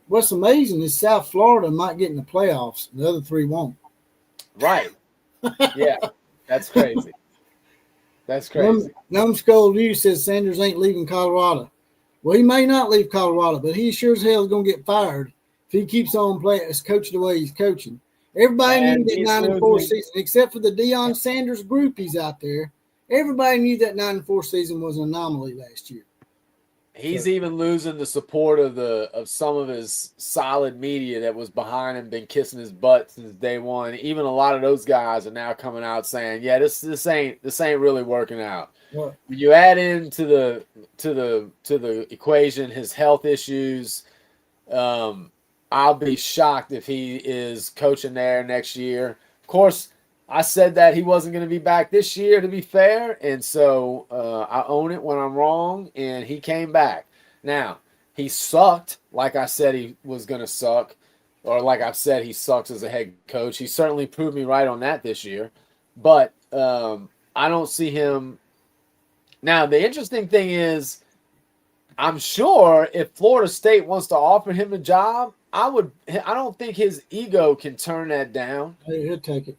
what's amazing is South Florida might get in the playoffs. The other 3 won't.
Right. Yeah. That's crazy. That's crazy.
Numbskull View says Sanders ain't leaving Colorado. Well, he may not leave Colorado, but he sure as hell is going to get fired if he keeps on playing, coaching the way he's coaching. Everybody knew that 9-4 season, except for the Deion Sanders groupies out there. Everybody knew that 9-4 season was an anomaly last year.
He's even losing the support of some of his solid media that was behind him, been kissing his butt since day one. Even a lot of those guys are now coming out saying, "Yeah, this ain't really working out."
What?
When you add into the equation his health issues, I'll be shocked if he is coaching there next year. Of course, I said that he wasn't going to be back this year, to be fair, and so I own it when I'm wrong, and he came back. Now, he sucked, like I said he was going to suck, or like I've said, he sucks as a head coach. He certainly proved me right on that this year, but I don't see him. Now, the interesting thing is, I'm sure if Florida State wants to offer him a job, I don't think his ego can turn that down.
He'll take it.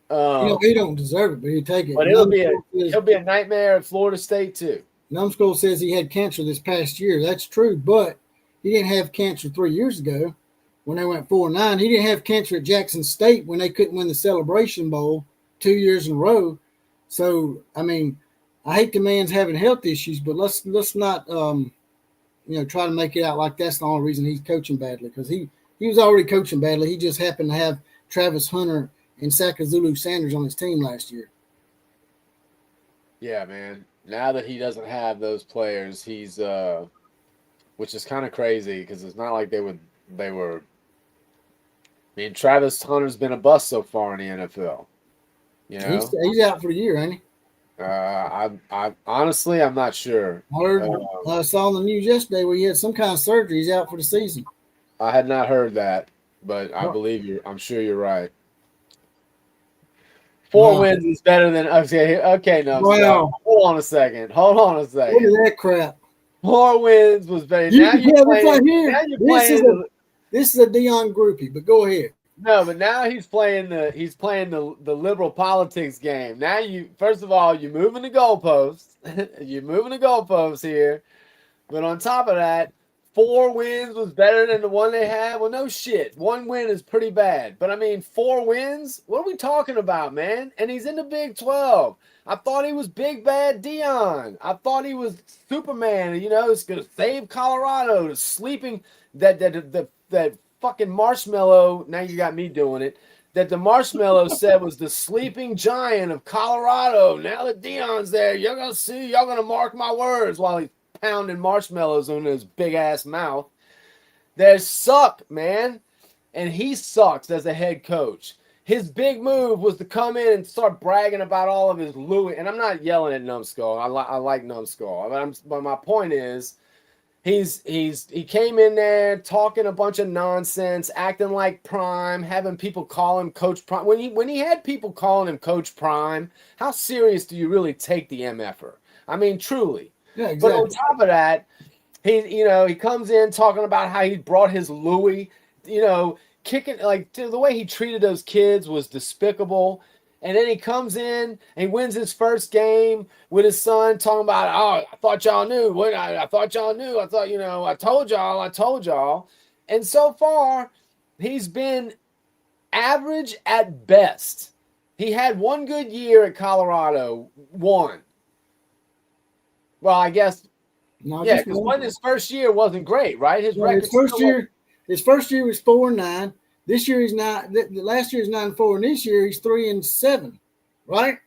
He don't deserve it, but he'll take it.
But he'll be a nightmare at Florida State too.
Numbskull says he had cancer this past year. That's true, but he didn't have cancer 3 years ago when they went 4-9. He didn't have cancer at Jackson State when they couldn't win the Celebration Bowl 2 years in a row. So, I mean, I hate the man's having health issues, but let's not try to make it out like that's the only reason he's coaching badly, because he was already coaching badly. He just happened to have Travis Hunter and Saka Zulu Sanders on his team last year.
Yeah, man. Now that he doesn't have those players, he's which is kind of crazy because it's not like they were. I mean, Travis Hunter's been a bust so far in the NFL. You know,
he's out for the year, ain't he?
I honestly, I'm not sure.
I saw on the news yesterday where he had some kind of surgery. He's out for the season.
I had not heard that, but I believe you. I'm sure you're right. 4 wins is better than okay. No,
wow.
Hold on a second. What is
that crap?
4 wins was better. Now you're playing.
This is a Dion groupie, but go ahead.
No, but now he's playing the liberal politics game. Now first of all, you're moving the goalposts. You're moving the goalposts here. But on top of that, 4 wins was better than the one they had. Well, no shit. 1 win is pretty bad. But I mean, 4 wins? What are we talking about, man? And he's in the Big 12. I thought he was big bad Dion. I thought he was Superman. It's gonna save Colorado. The sleeping that fucking marshmallow. Now you got me doing it. That the marshmallow said was the sleeping giant of Colorado. Now that Dion's there, you're gonna see. You're gonna mark my words while he's pounding marshmallows in his big ass mouth. They suck, man, and he sucks as a head coach. His big move was to come in and start bragging about all of his Louis. And I'm not yelling at Numbskull. I like Numbskull. But my point is, he came in there talking a bunch of nonsense, acting like Prime, having people call him Coach Prime. When he had people calling him Coach Prime, how serious do you really take the MFer? I mean, truly.
Yeah, exactly.
But on top of that, he comes in talking about how he brought his Louis, kicking, like, the way he treated those kids was despicable. And then he comes in and he wins his first game with his son, talking about, I thought y'all knew. I thought y'all knew. I thought, I told y'all. And so far, he's been average at best. He had 1 good year at Colorado, 1. Well, I guess, because his first year wasn't great, right? His first year
was 4-9. This year he's not. Last year he's 9-4, and this year he's 3-7, right?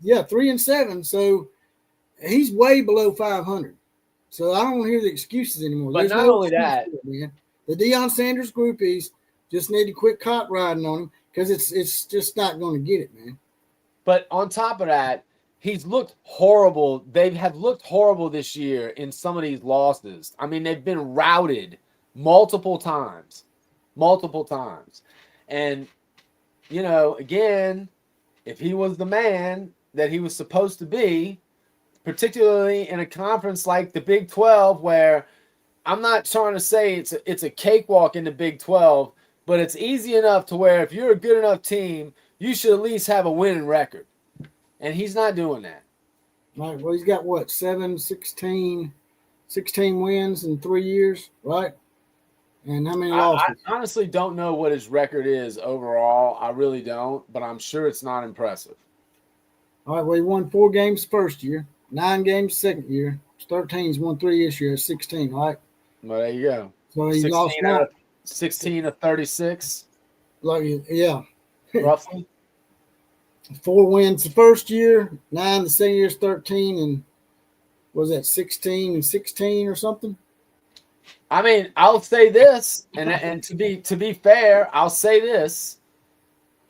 3-7. So he's way below 500. So I don't want to hear the excuses anymore.
But not only that,
man. The Deion Sanders groupies just need to quit cot riding on him, because it's just not going to get it, man.
But on top of that, he's looked horrible. They have looked horrible this year in some of these losses. I mean, they've been routed multiple times. And, again, if he was the man that he was supposed to be, particularly in a conference like the Big 12, where I'm not trying to say it's a cakewalk in the Big 12, but it's easy enough to where if you're a good enough team, you should at least have a winning record. And he's not doing that.
Right. Well, he's got 16 wins in 3 years, right? And how many losses?
I honestly don't know what his record is overall. I really don't, but I'm sure it's not impressive.
All right. Well, he won 4 games first year, 9 games second year. 13. He's won 3 this year. 16, right?
Well, there you go.
So he lost
16 of 36.
Yeah.
Roughly.
4 wins the first year, 9 the second year, 13, and was that 16 and 16 or something?
I mean, I'll say this, and to be fair, I'll say this.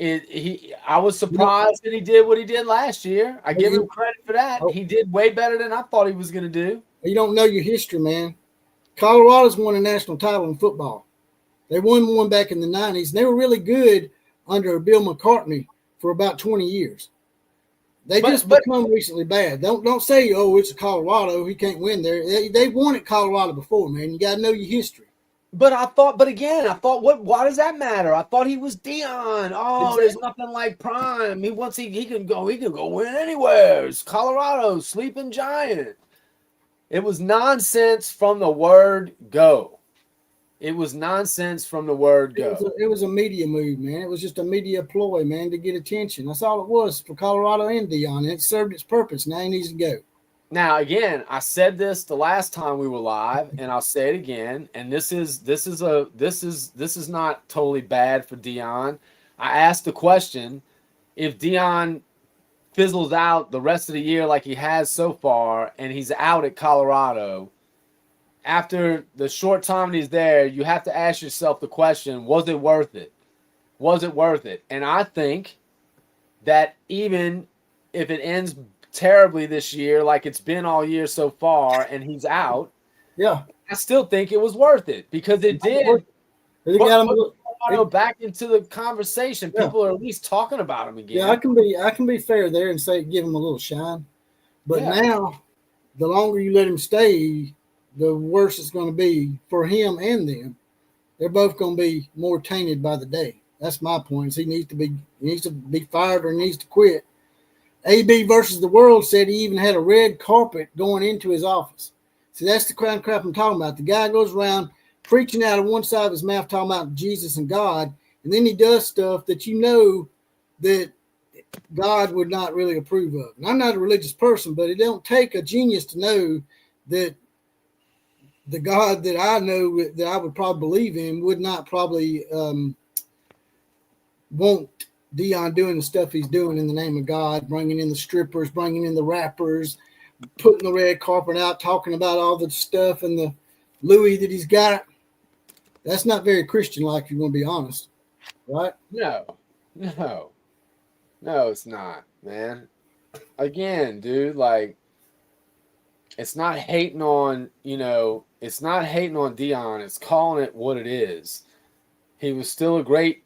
I was surprised that he did what he did last year. I give him credit for that. He did way better than I thought he was going to do.
You don't know your history, man. Colorado's won a national title in football. They won one back in the 90s. And they were really good under Bill McCartney for about 20 years. They just become recently bad. Don't say, oh, it's Colorado. He can't win there. They won at Colorado before, man. You got to know your history.
But I thought, why does that matter? I thought he was Deion. Oh, exactly. There's nothing like Prime. He can go win anywhere. It's Colorado, sleeping giant. It was nonsense from the word go. It was nonsense from the word go.
It was a media move, man. It was just a media ploy, man, to get attention. That's all it was for Colorado and Deion. It served its purpose. Now he needs to go.
Now, again, I said this the last time we were live, and I'll say it again. And this is not totally bad for Deion. I asked the question: if Deion fizzles out the rest of the year like he has so far, and he's out at Colorado, after the short time he's there, you have to ask yourself the question: was it worth it? Was it worth it? And I think that even if it ends terribly this year, like it's been all year so far, and he's out,
yeah,
I still think it was worth it because it did put back into the conversation.
Yeah.
People are at least talking about him again.
Yeah, I can be fair there and say give him a little shine, but now the longer you let him stay, the worse it's going to be for him and them. They're both going to be more tainted by the day. That's my point. He needs to be fired or needs to quit. AB versus the World said he even had a red carpet going into his office. See, that's the kind of crap I'm talking about. The guy goes around preaching out of one side of his mouth, talking about Jesus and God, and then he does stuff that you know that God would not really approve of. And I'm not a religious person, but it don't take a genius to know that the God that I know that I would probably believe in would not probably want Deion doing the stuff he's doing in the name of God, bringing in the strippers, bringing in the rappers, putting the red carpet out, talking about all the stuff and the Louis that he's got. That's not very Christian-like, if you want to be honest, right?
No, it's not, man. Again, dude, like, it's not hating on, it's not hating on Deion. It's calling it what it is. He was still a great,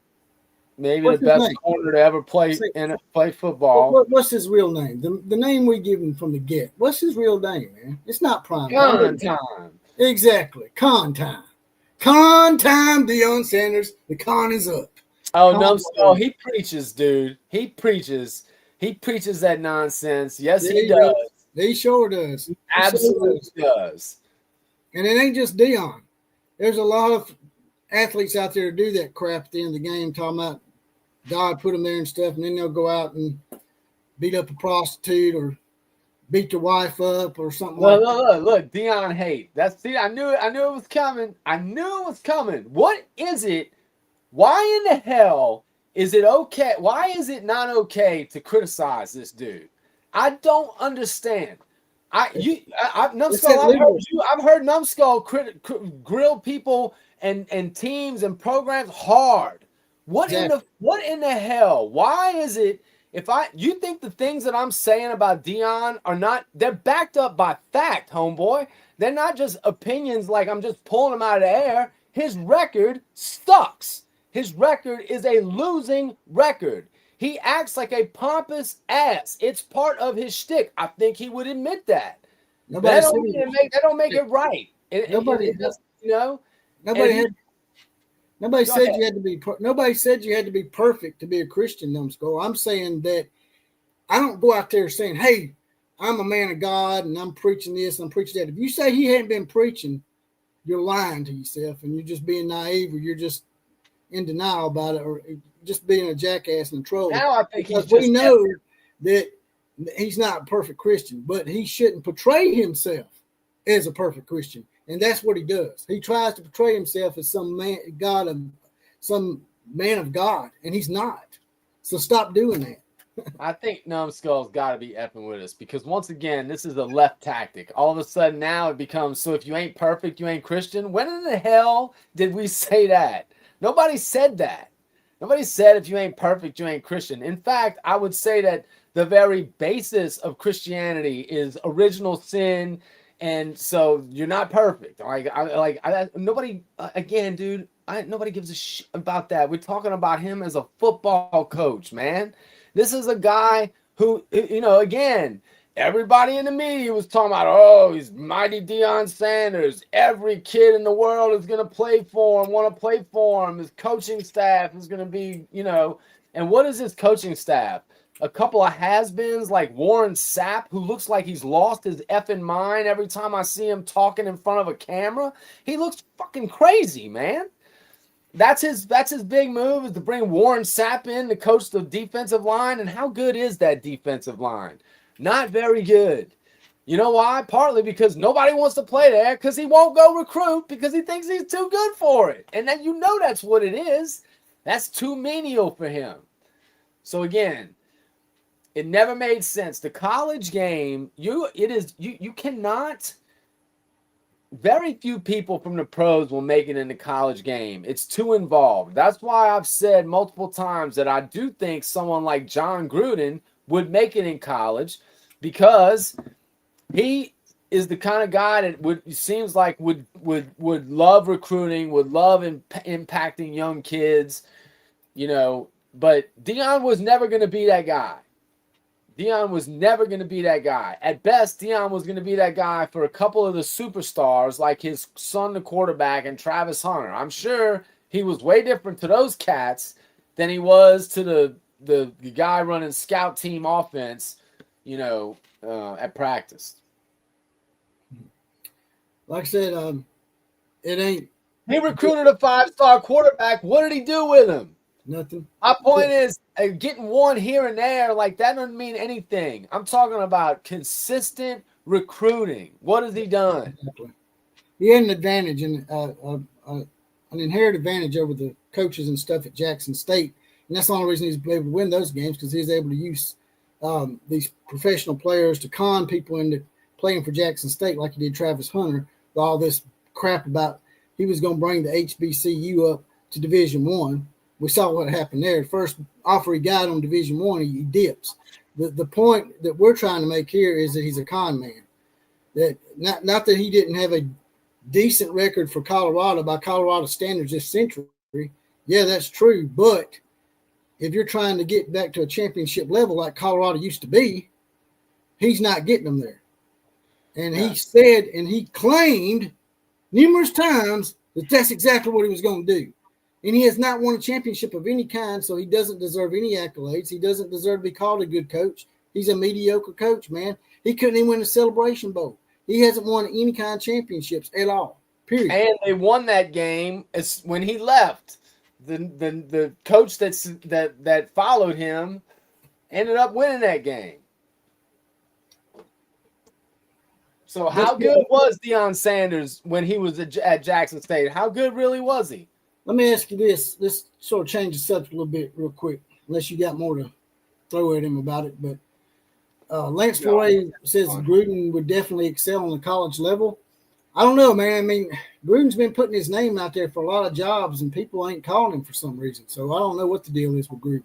maybe the best corner to ever play football.
What's his real name? The name we give him from the get. What's his real name, man? It's not Prime.
Con time.
Exactly. Con time. Con time, Deion Sanders. The con is up.
Oh, Numbskull, he preaches, dude. He preaches that nonsense. Yes, he does.
He sure does.
He absolutely does.
And it ain't just Deion. There's a lot of athletes out there to do that crap at the end of the game, talking about God put them there and stuff, and then they'll go out and beat up a prostitute or beat their wife up or something.
Look, Deion hate. I knew it was coming. What is it? Why in the hell is it okay? Why is it not okay to criticize this dude? I don't understand. Numbskull, I've heard Numbskull grill people and teams and programs hard. What in the hell? Why is it you think the things that I'm saying about Deion are not, they're backed up by fact, homeboy. They're not just opinions like I'm just pulling them out of the air. His record sucks. His record is a losing record. He acts like a pompous ass. It's part of his shtick. I think he would admit that. That don't make it right. Nobody
said you had to be perfect to be a Christian, Numbskull. I'm saying that I don't go out there saying, hey, I'm a man of God and I'm preaching this and I'm preaching that. If you say he hadn't been preaching, you're lying to yourself and you're just being naive or you're just in denial about it or just being a jackass and a troll.
Now I think
because we know that he's not a perfect Christian, but he shouldn't portray himself as a perfect Christian. And that's what he does. He tries to portray himself as some man of God, and he's not. So stop doing that.
I think Numbskull's got to be effing with us because once again, this is a left tactic. All of a sudden now it becomes, so if you ain't perfect, you ain't Christian. When in the hell did we say that? Nobody said that. Nobody said if you ain't perfect, you ain't Christian. In fact, I would say that the very basis of Christianity is original sin, And so you're not perfect. Nobody again, dude. Nobody gives a shit about that. We're talking about him as a football coach, man. This is a guy who, again, everybody in the media was talking about, oh, he's mighty Deion Sanders. Every kid in the world is going to play for him, want to play for him. His coaching staff is going to be, and what is his coaching staff? A couple of has-beens like Warren Sapp, who looks like he's lost his effing mind every time I see him talking in front of a camera. He looks fucking crazy, man. That's his big move, is to bring Warren Sapp in to coach the defensive line. And how good is that defensive line? Not very good. You know why? Partly because nobody wants to play there, because he won't go recruit because he thinks he's too good for it. And then that's what it is. That's too menial for him. So again, it never made sense. The college game, you cannot. Very few people from the pros will make it in the college game. It's too involved. That's why I've said multiple times that I do think someone like John Gruden would make it in college, because he is the kind of guy that would love recruiting, would love impacting young kids, But Deion was never going to be that guy. Deion was never going to be that guy. At best, Deion was going to be that guy for a couple of the superstars, like his son, the quarterback, and Travis Hunter. I'm sure he was way different to those cats than he was to the guy running scout team offense, at practice.
Like I said, it ain't.
He recruited a 5-star quarterback. What did he do with him?
Nothing.
My point is, getting one here and there, like, that doesn't mean anything. I'm talking about consistent recruiting. What has he done?
Exactly. He had an advantage, and an inherent advantage over the coaches and stuff at Jackson State. And that's the only reason he's able to win those games, because he's able to use these professional players to con people into playing for Jackson State, like he did Travis Hunter, with all this crap about he was going to bring the HBCU up to Division I. We saw what happened there. The first offer he got on Division I, he dips. The point that we're trying to make here is that he's a con man. That not that he didn't have a decent record for Colorado by Colorado standards this century. Yeah, that's true. But if you're trying to get back to a championship level like Colorado used to be, he's not getting them there. And he said, and he claimed numerous times that that's exactly what he was going to do. And he has not won a championship of any kind, so he doesn't deserve any accolades. He doesn't deserve to be called a good coach. He's a mediocre coach, man. He couldn't even win a Celebration Bowl. He hasn't won any kind of championships at all, period.
And they won that game when he left. The coach that followed him ended up winning that game. So how good was Deion Sanders when he was at Jackson State? How good really was he?
Let me ask you this. This sort of changes the subject a little bit real quick, unless you got more to throw at him about it. But Lance Foray says Gruden would definitely excel on the college level. I don't know, man. I mean, Gruden's been putting his name out there for a lot of jobs, and people ain't calling him for some reason. So I don't know what the deal is with Gruden.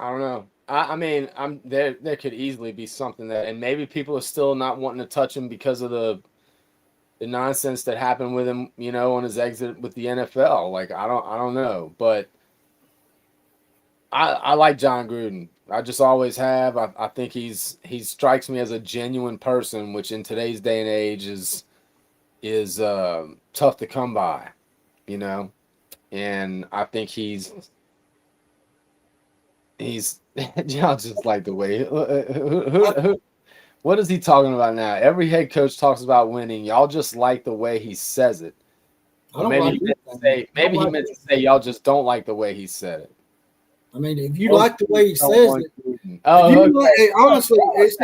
I don't know. I mean, there could easily be something that, and maybe people are still not wanting to touch him because of the nonsense that happened with him, on his exit with the NFL. Like, I don't know, but I like John Gruden. I just always have. I think he strikes me as a genuine person, which in today's day and age is tough to come by, and I think he's y'all just like the way what is he talking about now? Every head coach talks about winning. Y'all just like the way he says it. Maybe he meant to say y'all just don't like the way he said it.
I mean, if you like the way he says it, honestly, it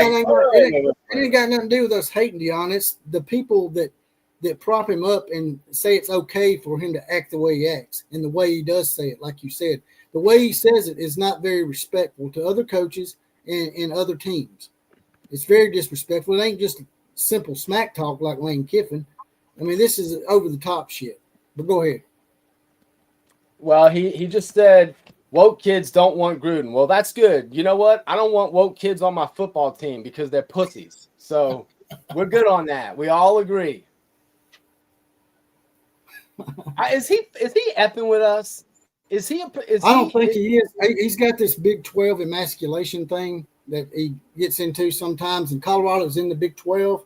ain't got nothing to do with us hating Deion. It's the people that prop him up and say it's okay for him to act the way he acts and the way he does say it, like you said. The way he says it is not very respectful to other coaches and other teams. It's very disrespectful. It ain't just simple smack talk like Lane Kiffin. I mean, this is over-the-top shit. But go ahead.
Well, he just said woke kids don't want Gruden. Well, that's good. You know what? I don't want woke kids on my football team because they're pussies. So We're good on that. We all agree. Is he effing with us? Is he?
I don't think he is. He's got this Big 12 emasculation thing that he gets into sometimes, and Colorado's in the Big 12,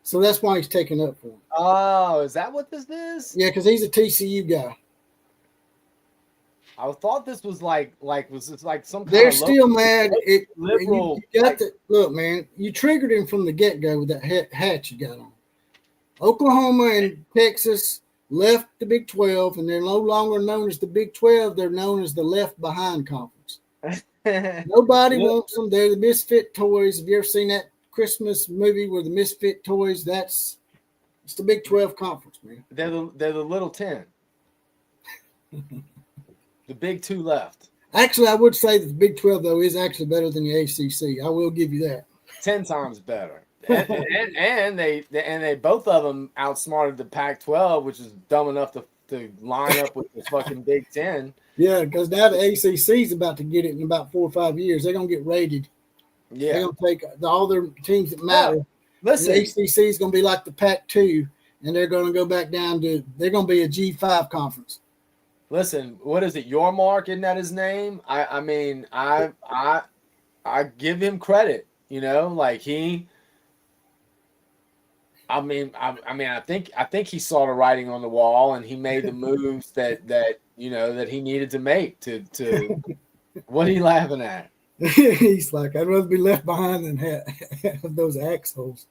so that's why he's taking up for him.
Oh, is that what this is?
Yeah, because he's a TCU guy.
I thought this was was this like some kind
They're
of
still mad.
liberal.
You got to look, man. You triggered him from the get go with that hat you got on. Oklahoma and Texas left the Big 12, and they're no longer known as the Big 12. They're known as the Left Behind Conference. Nobody wants them. They're the misfit toys. Have you ever seen that Christmas movie where the misfit toys? It's the Big 12 conference, man.
They're the little 10. The big 2 left.
Actually, I would say that the Big 12 though is actually better than the ACC. I will give you that.
10 times better. and they both of them outsmarted the Pac-12, which is dumb enough to line up with the fucking Big 10.
Yeah, because now the ACC is about to get it in about 4 or 5 years. They're gonna get rated.
Yeah,
they're gonna take all their teams that matter.
Yeah. Listen,
the ACC is gonna be like the Pac-2, and they're gonna go back down to. They're gonna be a G5 conference.
Listen, what is it? Yormark, isn't that his name? I mean, I give him credit. You know, like he. I think he saw the writing on the wall, and he made the moves that he needed to make to. What are you laughing at?
He's like, I'd rather be left behind than have those axles.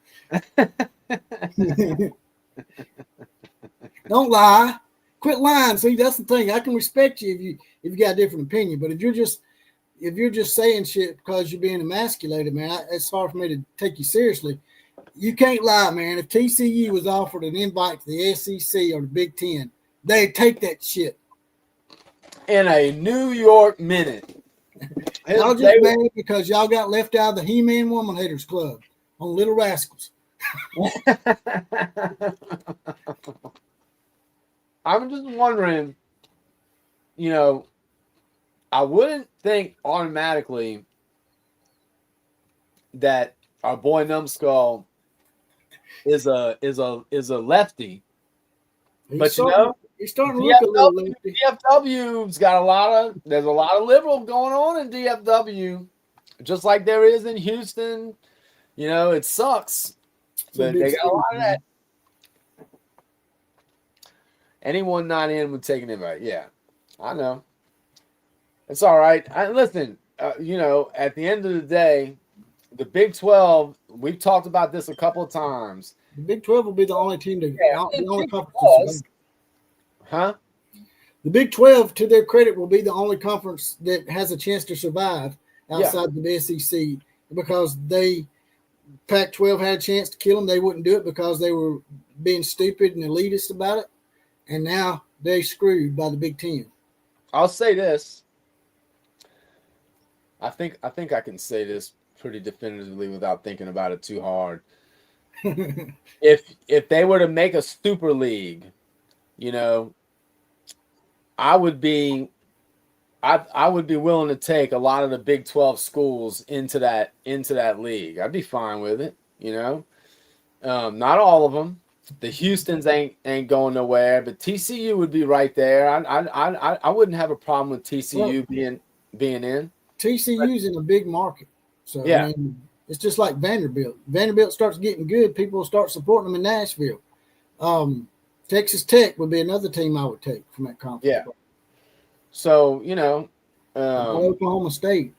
Don't lie. Quit lying. See, that's the thing. I can respect you if you got a different opinion, but if you're just saying shit because you're being emasculated, man, it's hard for me to take you seriously. You can't lie, man. If TCU was offered an invite to the SEC or the Big 10, they'd take that shit.
In a New York minute.
Y'all just mad because y'all got left out of the He-Man Woman Haters Club on Little Rascals.
I'm just wondering, I wouldn't think automatically that our boy Numbskull is a lefty. But
he's starting to look a little lefty.
DFW's got there's a lot of liberal going on in DFW, just like there is in Houston. It sucks, but they got a lot of that. Anyone not in would take an invite. Yeah, I know. It's all right. Listen, at the end of the day, the Big 12, we've talked about this a couple of times.
The Big 12 will be the only team the only conference.
Huh?
The Big 12, to their credit, will be the only conference that has a chance to survive outside the SEC because Pac-12 had a chance to kill them. They wouldn't do it because they were being stupid and elitist about it. And now they're screwed by the Big 10.
I'll say this. I think I can say this pretty definitively without thinking about it too hard. If they were to make a super league, I would be willing to take a lot of the Big 12 schools into that league. I'd be fine with it, not all of them. The Houstons ain't going nowhere, but TCU would be right there. I wouldn't have a problem with TCU being in.
TCU's in a big market, so yeah. I mean, it's just like Vanderbilt. Vanderbilt starts getting good, people will start supporting them in Nashville. Texas Tech would be another team I would take from that conference.
Yeah. So
Oklahoma State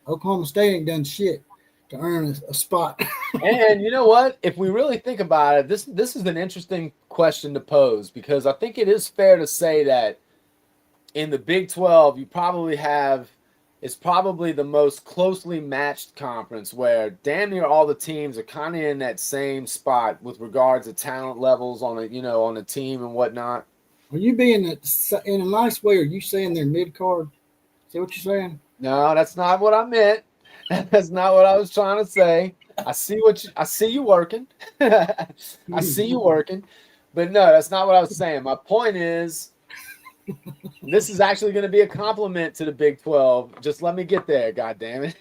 ain't done shit to earn a spot.
And you know what? If we really think about it, this is an interesting question to pose because I think it is fair to say that in the Big 12, it's probably the most closely matched conference where damn near all the teams are kind of in that same spot with regards to talent levels on a team and whatnot.
Are you being in a nice way? Are you saying they're mid-card? Is that what you're saying?
No, that's not what I meant. That's not what I was trying to say. I see you working. I see you working. But no, that's not what I was saying. My point is, this is actually going to be a compliment to the Big 12. Just let me get there, God damn it.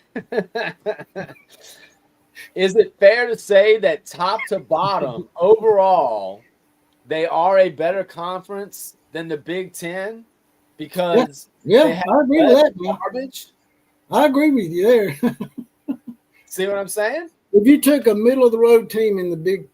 Is it fair to say that top to bottom overall, they are a better conference than the Big Ten
Yeah,
because they
yeah,
have
I agree with
less
that, man.
garbage?
I agree with you there.
See what I'm saying?
If you took a middle of the road team in the Big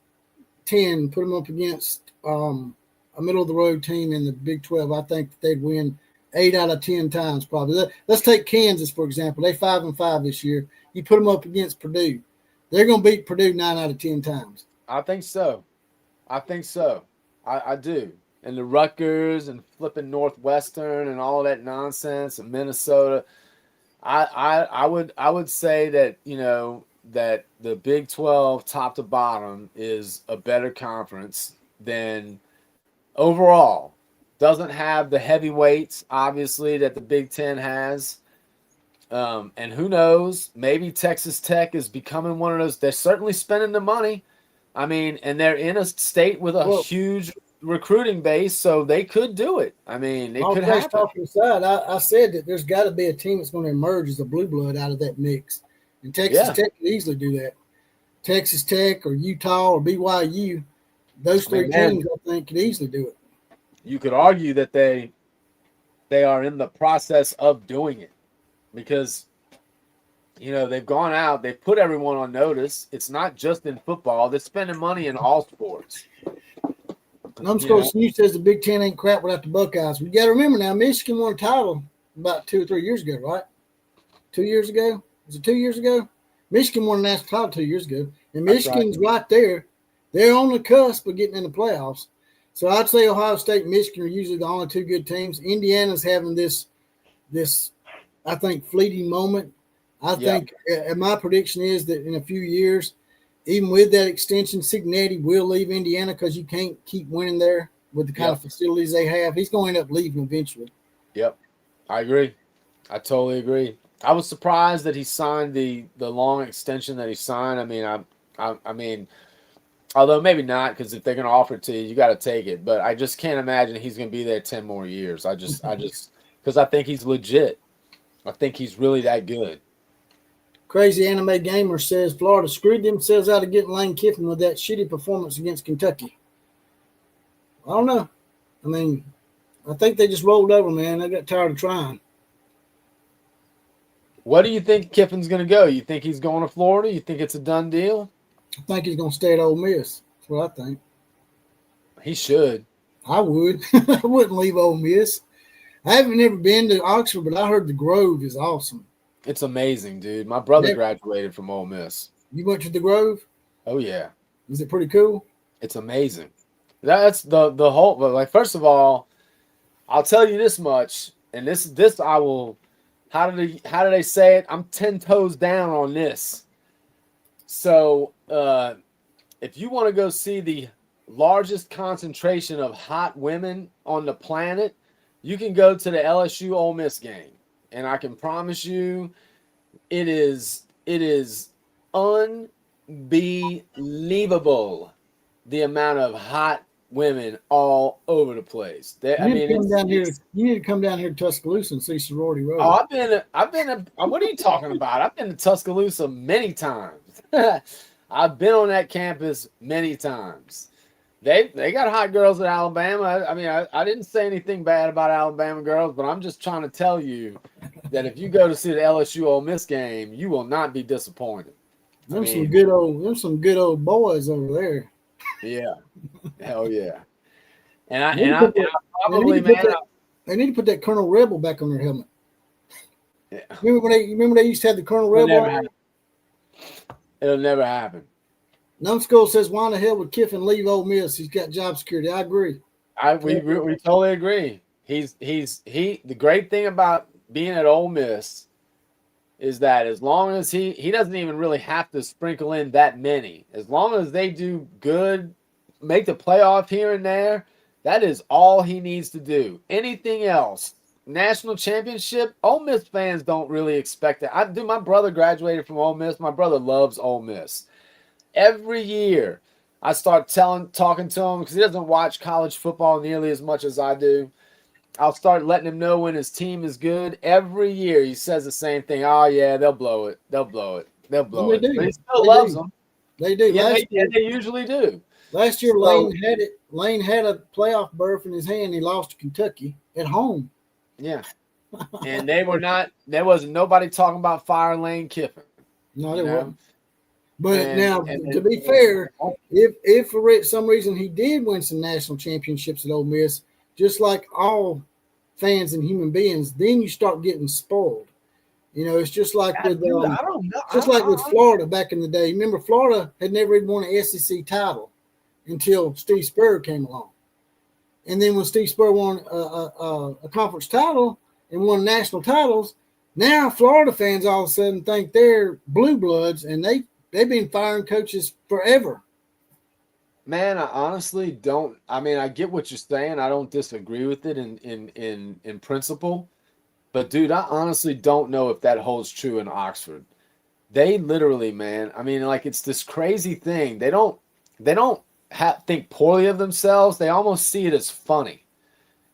Ten, put them up against a middle of the road team in the Big 12, I think that they'd win 8 out of 10 times probably. Let's take Kansas for example. They 5-5 this year. You put them up against Purdue, they're going to beat Purdue 9 out of 10 times.
I think so. I think so. I do. And the Rutgers and flipping Northwestern and all that nonsense and Minnesota. I would say that, that the Big 12 top to bottom is a better conference than overall. Doesn't have the heavyweights, obviously, that the Big Ten has. And who knows? Maybe Texas Tech is becoming one of those. They're certainly spending the money. I mean, and they're in a state with a
Well,
huge recruiting base, so they could do it. I mean, it
all
could
trash
happen.
talking aside, I said that there's got to be a team that's going to emerge as a blue blood out of that mix. And Texas
Yeah.
Tech could easily do that. Texas Tech or Utah or BYU, those
I mean,
three
man,
teams, I think, could easily do it.
you could argue that they are in the process of doing it because they've gone out, they've put everyone on notice. It's not just in football; they're spending money in all sports.
Numbskull Snooze says the Big Ten ain't crap without the Buckeyes. We got to remember now, Michigan won a title about 2 or 3 years ago, right? 2 years ago? Was it 2 years ago? Michigan won a national title 2 years ago. And Michigan's right there. They're on the cusp of getting in the playoffs. So I'd say Ohio State and Michigan are usually the only two good teams. Indiana's having this, I think, fleeting moment. I think, and my prediction is that in a few years, even with that extension, Cignetti will leave Indiana because you can't keep winning there with the kind of facilities they have. He's going to end up leaving eventually.
Yep, I agree. I totally agree. I was surprised that he signed the long extension that he signed. I mean, although maybe not, because if they're going to offer it to you, you got to take it. But I just can't imagine he's going to be there 10 more years. I just because I think he's legit. I think he's really that good.
Crazy Anime Gamer says Florida screwed themselves out of getting Lane Kiffin with that shitty performance against Kentucky. I don't know. I mean, I think they just rolled over, man. They got tired of trying.
What do you think Kiffin's going to go? You think he's going to Florida? You think it's a done deal?
I think he's going to stay at Ole Miss. That's what I think.
He should.
I would. I wouldn't leave Ole Miss. I haven't ever been to Oxford, but I heard the Grove is awesome.
It's amazing, dude. My brother graduated from Ole Miss.
You went to the Grove?
Oh, yeah.
Is it pretty cool?
It's amazing. That's the whole, but like, first of all, I'll tell you this much, and this I will, how do they say it? I'm 10 toes down on this. So, if you want to go see the largest concentration of hot women on the planet, you can go to the LSU Ole Miss game. And I can promise you, it is unbelievable the amount of hot women all over the place. You need
to come down here to Tuscaloosa and see Sorority Road.
Oh, I've been. What are you talking about? I've been to Tuscaloosa many times. I've been on that campus many times. They got hot girls at Alabama. I mean, I didn't say anything bad about Alabama girls, but I'm just trying to tell you that if you go to see the LSU Ole Miss game, you will not be disappointed.
There's some good old boys over there.
Yeah, hell yeah. And
they need to put that Colonel Rebel back on their helmet.
Yeah.
Remember they used to have the Colonel Rebel?
It'll never happen.
Numbskull says, why in the hell would Kiffin leave Ole Miss? He's got job security. I agree.
We totally agree. The great thing about being at Ole Miss is that as long as he doesn't even really have to sprinkle in that many. As long as they do good, make the playoff here and there, that is all he needs to do. Anything else, national championship, Ole Miss fans don't really expect it. My brother graduated from Ole Miss. My brother loves Ole Miss. Every year, I start talking to him because he doesn't watch college football nearly as much as I do. I'll start letting him know when his team is good. Every year, he says the same thing. Oh, yeah, they'll blow it. They'll blow it. They'll blow
And
it.
they do.
But he still
They
loves
do.
them.
They do.
Yeah, they usually do.
Last year,
So-
Lane had it. Lane had a playoff berth in his hand. He lost to Kentucky at home.
Yeah. And they were not. There wasn't nobody talking about fire Lane Kiffin.
No,
You
there
know?
wasn't. But
And-
now,
and-
to be fair, if for some reason he did win some national championships at Ole Miss, just like all fans and human beings, then you start getting spoiled. You know, it's just like with
Dude, I don't know.
just like with Florida back in the day. Remember, Florida had never even won an SEC title until Steve Spurrier came along, and then when Steve Spurrier won a conference title and won national titles, now Florida fans all of a sudden think they're blue bloods, and they've been firing coaches forever.
Man, I honestly don't. I mean, I get what you're saying. I don't disagree with it in principle. But dude, I honestly don't know if that holds true in Oxford. They literally, man. I mean, like it's this crazy thing. They don't think poorly of themselves. They almost see it as funny.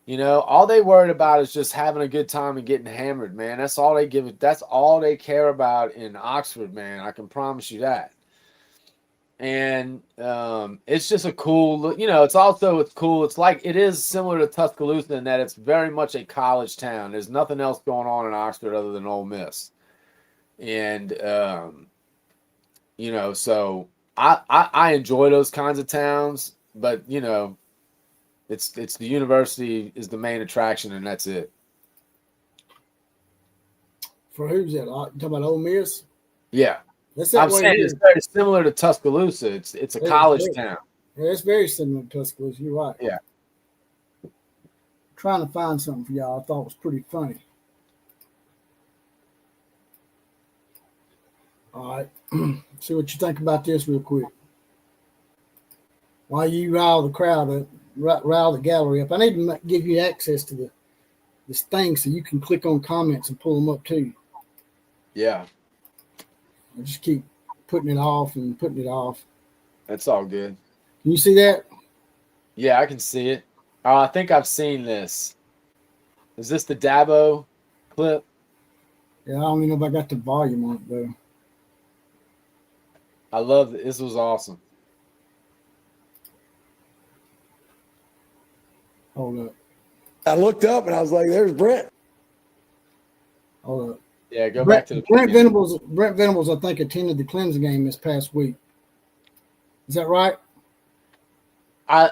You know, all they worried about is just having a good time and getting hammered, man. That's all they give it. That's all they care about in Oxford, man. I can promise you that. And it's just a cool, you know, it's cool. It's like it is similar to Tuscaloosa in that it's very much a college town. There's nothing else going on in Oxford other than Ole Miss. And, you know, so I enjoy those kinds of towns, but, you know, it's the university is the main attraction, and that's it.
For who's that? You talking about Ole Miss?
Yeah.
That's that
I'm
way
saying
here.
it's very similar to Tuscaloosa. It's a
Yeah,
college
yeah.
town.
Yeah, it's very similar to Tuscaloosa. You're right.
Yeah.
Trying to find something for y'all I thought was pretty funny. All right. See what you think about this real quick. While you rile the crowd up, rile the gallery up, I need to give you access to this thing so you can click on comments and pull them up too.
Yeah.
I just keep putting it off and putting it off.
That's all good.
Can you see that?
Yeah, I can see it. Oh, I think I've seen this. Is this the Dabo clip?
Yeah, I don't even know if I got the volume on it though.
I love it. This was awesome.
Hold up.
I looked up and I was like, "There's Brent."
Hold up.
Yeah, go back to the
Brent Venables, I think, attended the Clemson game this past week. Is that right?
I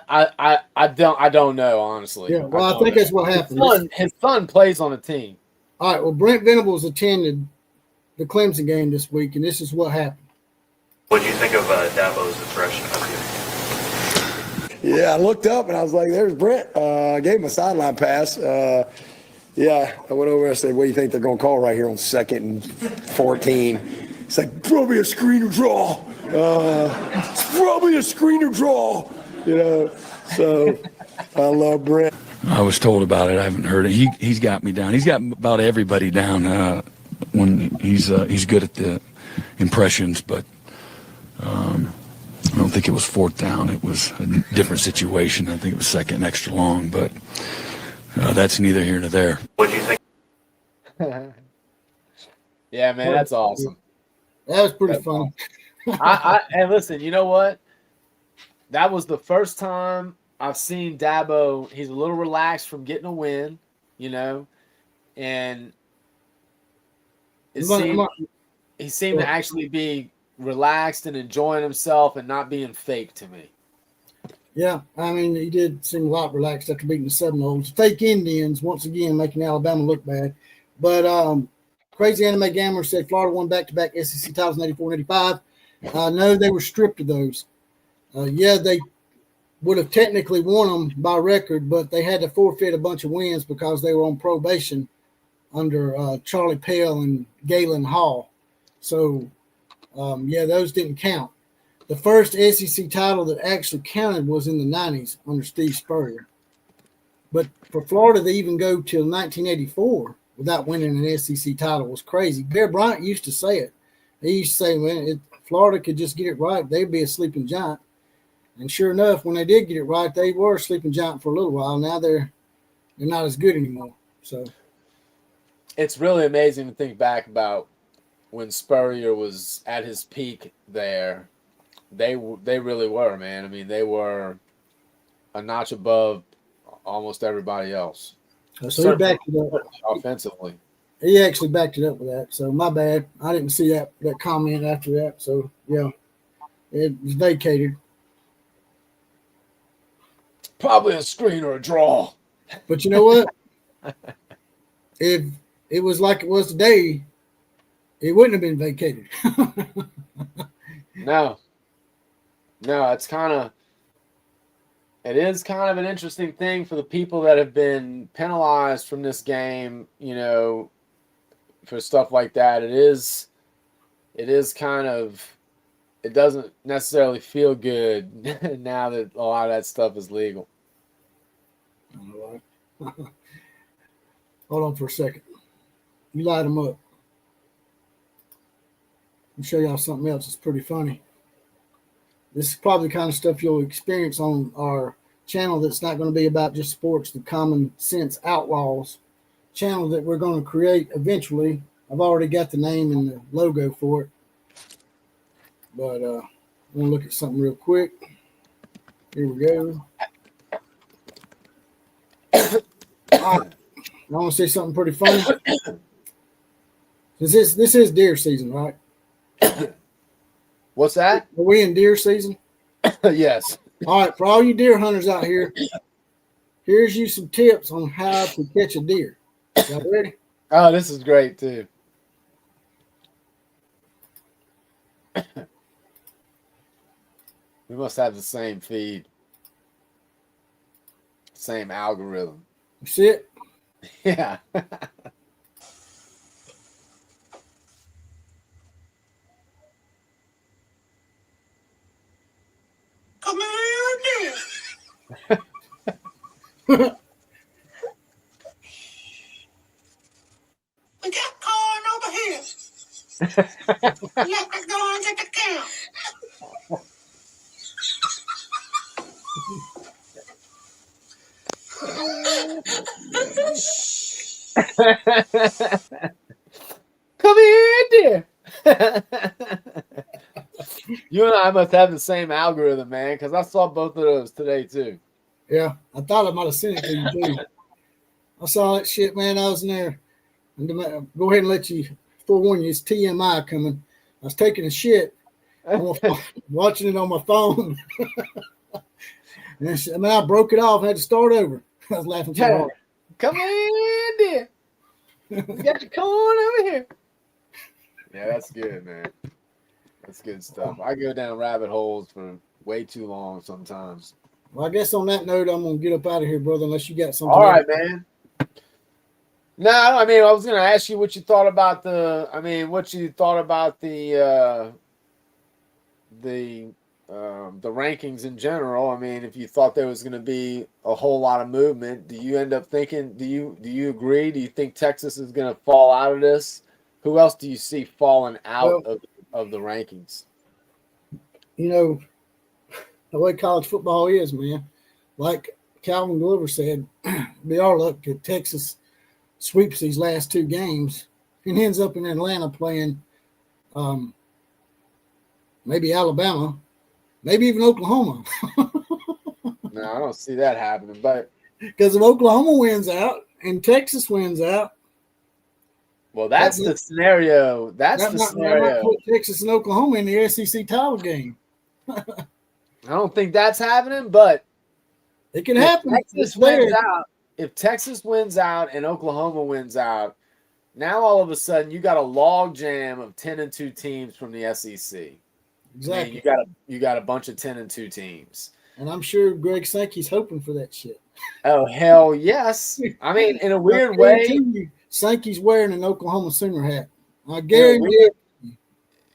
don't know, honestly.
Yeah, well, I think that's what happened.
His son plays on the team.
All right, well, Brent Venables attended the Clemson game this week, and this is what happened.
What do you think of Dabo's impression of you?
Yeah, I looked up and I was like, "There's Brent." I gave him a sideline pass. Yeah, I went over and I said, "What do you think they're going to call right here on 2nd and 14?" It's like, "Probably a screen or draw." It's probably a screen or draw. You know, so I love Brent.
I was told about it. I haven't heard it. He's got me down. He's got about everybody down when he's good at the impressions, but I don't think it was 4th down. It was a different situation. I think it was 2nd and extra long, but that's neither here nor there.
What do you think?
Yeah, man, that's awesome.
That was pretty funny.
And listen, you know what? That was the first time I've seen Dabo. He's a little relaxed from getting a win, you know, and he seemed to actually be relaxed and enjoying himself and not being fake to me.
Yeah, I mean, he did seem a lot relaxed after beating the Seminoles. Fake Indians, once again, making Alabama look bad. But Crazy Anime Gamer said Florida won back-to-back SEC titles in 84 and 85. No, they were stripped of those. Yeah, they would have technically won them by record, but they had to forfeit a bunch of wins because they were on probation under Charlie Pell and Galen Hall. So, yeah, those didn't count. The first SEC title that actually counted was in the 90s under Steve Spurrier. But for Florida to even go till 1984 without winning an SEC title was crazy. Bear Bryant used to say it. He used to say, man, if Florida could just get it right, they'd be a sleeping giant. And sure enough, when they did get it right, they were a sleeping giant for a little while. Now they're not as good anymore. So
it's really amazing to think back about when Spurrier was at his peak there, they really were, man. I mean, they were a notch above almost everybody else.
So he backed it up.
Offensively.
He actually backed it up with that. So my bad. I didn't see that comment after that. So yeah, it was vacated.
Probably a screen or a draw.
But you know what? If it was like it was today, it wouldn't have been vacated.
No, it's it is kind of an interesting thing for the people that have been penalized from this game, you know, for stuff like that. It is kind of, it doesn't necessarily feel good now that a lot of that stuff is legal.
All right. Hold on for a second. You light them up. I'll show y'all something else that's pretty funny. This is probably the kind of stuff you'll experience on our channel that's not going to be about just sports, the Common Sense Outlaws channel that we're going to create eventually. I've already got the name and the logo for it. But I'm going to look at something real quick. Here we go. All right. I want to say something pretty funny. This is deer season, right?
What's that?
Are we in deer season?
Yes.
All right, for all you deer hunters out here, here's you some tips on how to catch a deer. Y'all ready?
Oh, this is great too. We must have the same feed, same algorithm.
You see it?
Yeah.
Come here, dear. We got corn over here. Let's go and get the camp.
Come here, dear. You and I must have the same algorithm, man, because I saw both of those today too.
Yeah, I thought I might have sent it to you too. I saw that shit, man. I was in there. Go ahead and let you forewarn you. It's TMI coming. I was taking a shit, watching it on my phone. And I broke it off. I had to start over. I was laughing so hard.
Come in, dear. You got your corn over here. Yeah, that's good, man. That's good stuff. I go down rabbit holes for way too long sometimes.
Well, I guess on that note, I'm gonna get up out of here, brother. Unless you got something.
All right, man. No, I mean, I was gonna ask you what you thought about the rankings in general. I mean, if you thought there was gonna be a whole lot of movement, do you end up thinking? Do you agree? Do you think Texas is gonna fall out of this? Who else do you see falling out of the rankings?
You know, the way college football is, man. Like Calvin Glover said, be our luck if Texas sweeps these last two games and ends up in Atlanta playing maybe Alabama, maybe even Oklahoma.
No, I don't see that happening. But
because if Oklahoma wins out and Texas wins out,
well, that's the scenario. That's the scenario.
That might put Texas and Oklahoma in the SEC title game.
I don't think that's happening, but
it can happen.
If Texas wins out and Oklahoma wins out, now all of a sudden you got a log jam of 10-2 teams from the SEC.
Exactly.
I mean, you got a bunch of 10-2 teams.
And I'm sure Greg Sankey's hoping for that shit.
Oh, hell yes. I mean, in a weird way.
Sankey's wearing an Oklahoma Sooner hat. I guarantee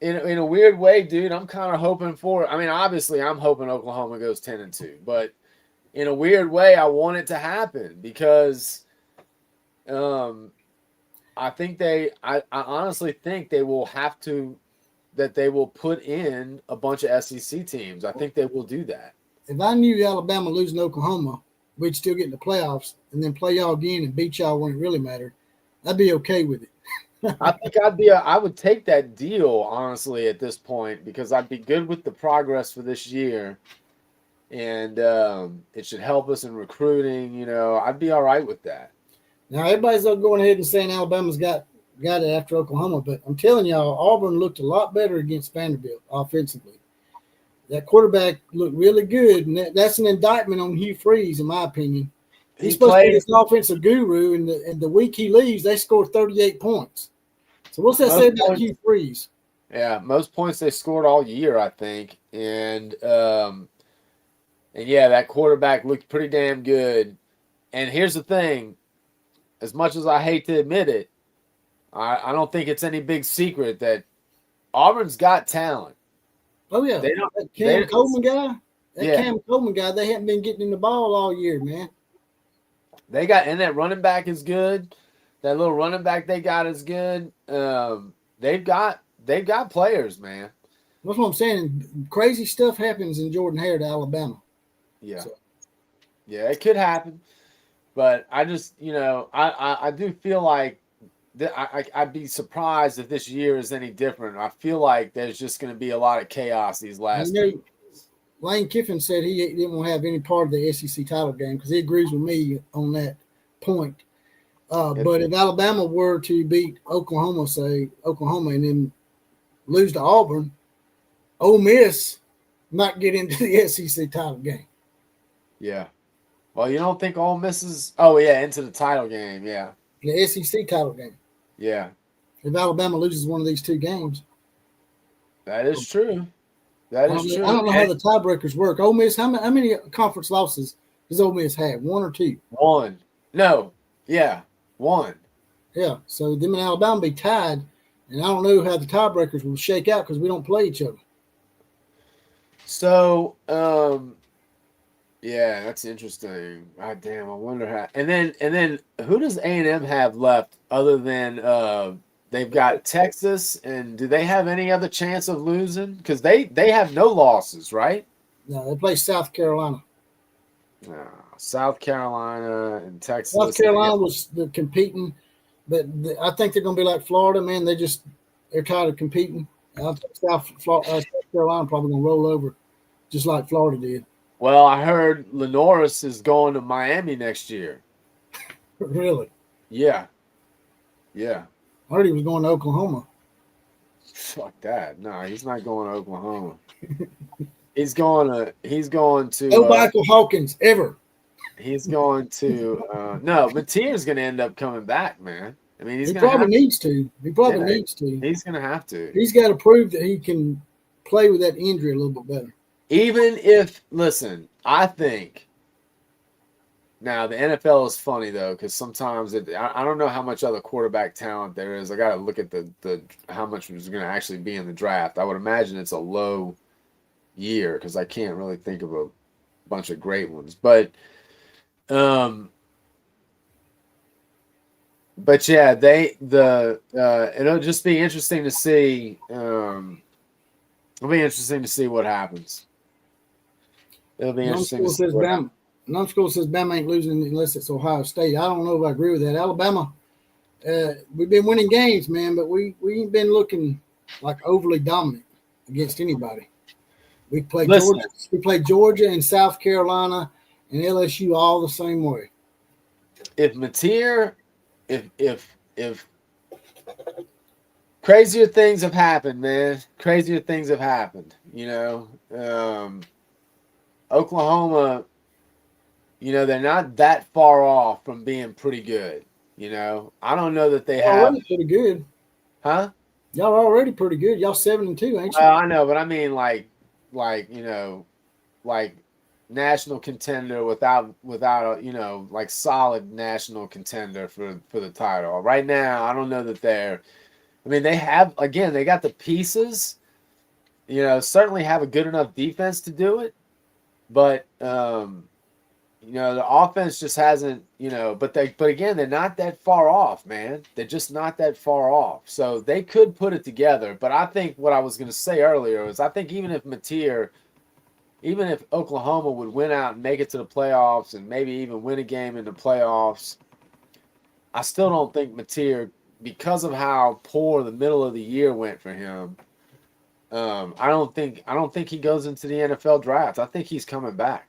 in a weird way, dude, I'm kind of hoping for. I mean, obviously, I'm hoping Oklahoma goes 10-2, but in a weird way, I want it to happen because, I think I honestly think they will have to, that they will put in a bunch of SEC teams. I think they will do that.
If I knew Alabama losing Oklahoma, we'd still get in the playoffs and then play y'all again and beat y'all when it really mattered, I'd be okay with it.
I think I would take that deal honestly at this point because I'd be good with the progress for this year, and it should help us in recruiting. You know, I'd be all right with that.
Now everybody's going ahead and saying Alabama's got it after Oklahoma, but I'm telling y'all, Auburn looked a lot better against Vanderbilt offensively. That quarterback looked really good, and that's an indictment on Hugh Freeze, in my opinion. He's supposed to be this offensive guru, and the week he leaves, they scored 38 points. So what's that say about Hugh Freeze?
Yeah, most points they scored all year, I think, and yeah, that quarterback looked pretty damn good. And here's the thing: as much as I hate to admit it, I don't think it's any big secret that Auburn's got talent.
Oh yeah,
They don't-
that Cam
they-
Coleman guy. That
Yeah.
Cam Coleman guy, they haven't been getting in the ball all year, man.
They got, and that running back is good. That little running back they got is good. They've got players, man.
That's what I'm saying. Crazy stuff happens in Jordan Hare to Alabama.
Yeah,
So-
yeah, it could happen, but I just, you know, I do feel like that I'd be surprised if this year is any different. I feel like there's just going to be a lot of chaos these last.
You know, Lane Kiffin said he didn't want to have any part of the SEC title game because he agrees with me on that point. But if Alabama were to beat Oklahoma, and then lose to Auburn, Ole Miss might get into the SEC title game.
Yeah. Well, you don't think Ole Miss is? Oh yeah, into the title game. Yeah.
The SEC title game.
Yeah,
If Alabama loses one of these two games,
that is true. That is true.
I don't know how the tiebreakers work. Ole Miss, how many conference losses does Ole Miss have? One or two?
One. No. Yeah. One.
Yeah. So them and Alabama be tied, and I don't know how the tiebreakers will shake out because we don't play each other.
So, yeah, that's interesting. God damn, I wonder how. And then who does A&M have left other than they've got Texas, and do they have any other chance of losing? Because they have no losses, right?
No, they play South Carolina.
South Carolina and Texas.
South Carolina was competing, but I think they're going to be like Florida, man. They're tired of competing. I think South Carolina probably going to roll over, just like Florida did.
Well, I heard Lenoris is going to Miami next year.
Really?
Yeah. Yeah.
I heard he was going to Oklahoma.
Fuck that. No, he's not going to Oklahoma. He's going to
No Michael Hawkins ever.
He's going to no, Matier's going to end up coming back, man. I mean,
He probably needs to. He probably needs to.
He's going to have to.
He's got to prove that he can play with that injury a little bit better.
Even if, listen, I think now the NFL is funny though, because sometimes I don't know how much other quarterback talent there is. I got to look at the how much is going to actually be in the draft. I would imagine it's a low year because I can't really think of a bunch of great ones. But yeah, it'll just be interesting to see. It'll be interesting to see what happens. It'll be interesting.
Numbskull says Bama ain't losing unless it's Ohio State. I don't know if I agree with that. Alabama, we've been winning games, man, but we ain't been looking like overly dominant against anybody. We played Georgia. We played Georgia and South Carolina and LSU all the same way.
If Matier, if crazier things have happened, man. Crazier things have happened. You know, Oklahoma. You know, they're not that far off from being pretty good. You know, I don't know that they have.
Already pretty good,
huh?
Y'all are already pretty good. Y'all 7-2, ain't you?
I know, but I mean, like you know, like national contender without a, you know, like solid national contender for the title. Right now, I don't know that they're. I mean, they got the pieces. You know, certainly have a good enough defense to do it, but you know, the offense just hasn't, you know, but again, they're not that far off, man. They're just not that far off. So they could put it together. But I think what I was going to say earlier was I think even if Oklahoma would win out and make it to the playoffs and maybe even win a game in the playoffs, I still don't think Matier because of how poor the middle of the year went for him, I don't think he goes into the NFL draft. I think he's coming back.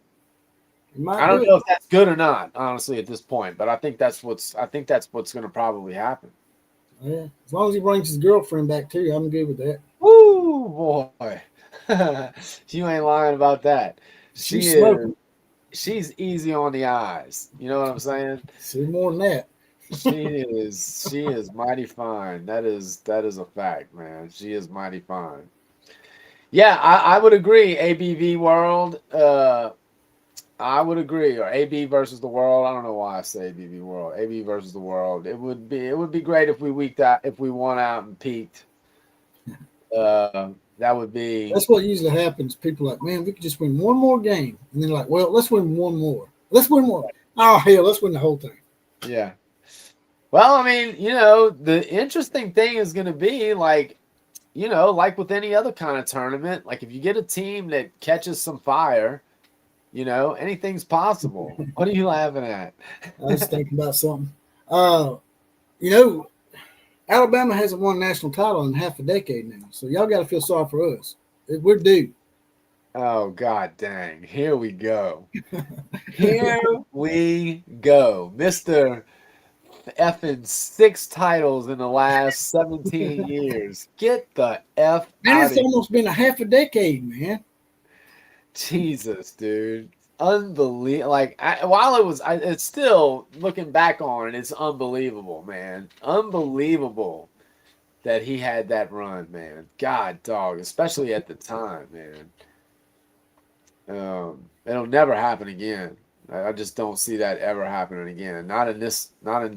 He might
I don't
do
know
it.
if that's good or not, honestly, at this point, but I think that's what's going to probably happen.
Yeah. As long as he brings his girlfriend back too, I'm good with that.
Woo, boy. You ain't lying about that.
She's smoking.
She's easy on the eyes. You know what I'm saying?
See more than that.
She is mighty fine. That is a fact, man. She is mighty fine. Yeah, I would agree. ABV World, I would agree. Or AB versus the World. I don't know why I say ABV World. AB versus the World. It would be great if we won out and peaked. That would be.
That's what usually happens. People are like, man, we could just win one more game, and then like, well, let's win one more. Let's win more. Oh hell, let's win the whole thing.
Yeah. Well, I mean, the interesting thing is going to be like, like with any other kind of tournament, like if you get a team that catches some fire, anything's possible. What are you laughing at?
I was thinking about something. Alabama hasn't won a national title in half a decade now, so y'all got to feel sorry for us. We're due.
Oh, God dang. Here we go. Here we go. Mr. effing 6 titles in the last 17 years. Get the F
Man,
out
it's
of here.
almost been a half a decade, man.
Jesus, dude. Unbelievable. Like, it's still looking back on it, it's unbelievable, man. Unbelievable that he had that run, man. God, dog, especially at the time, man. It'll never happen again. I just don't see that ever happening again. Not in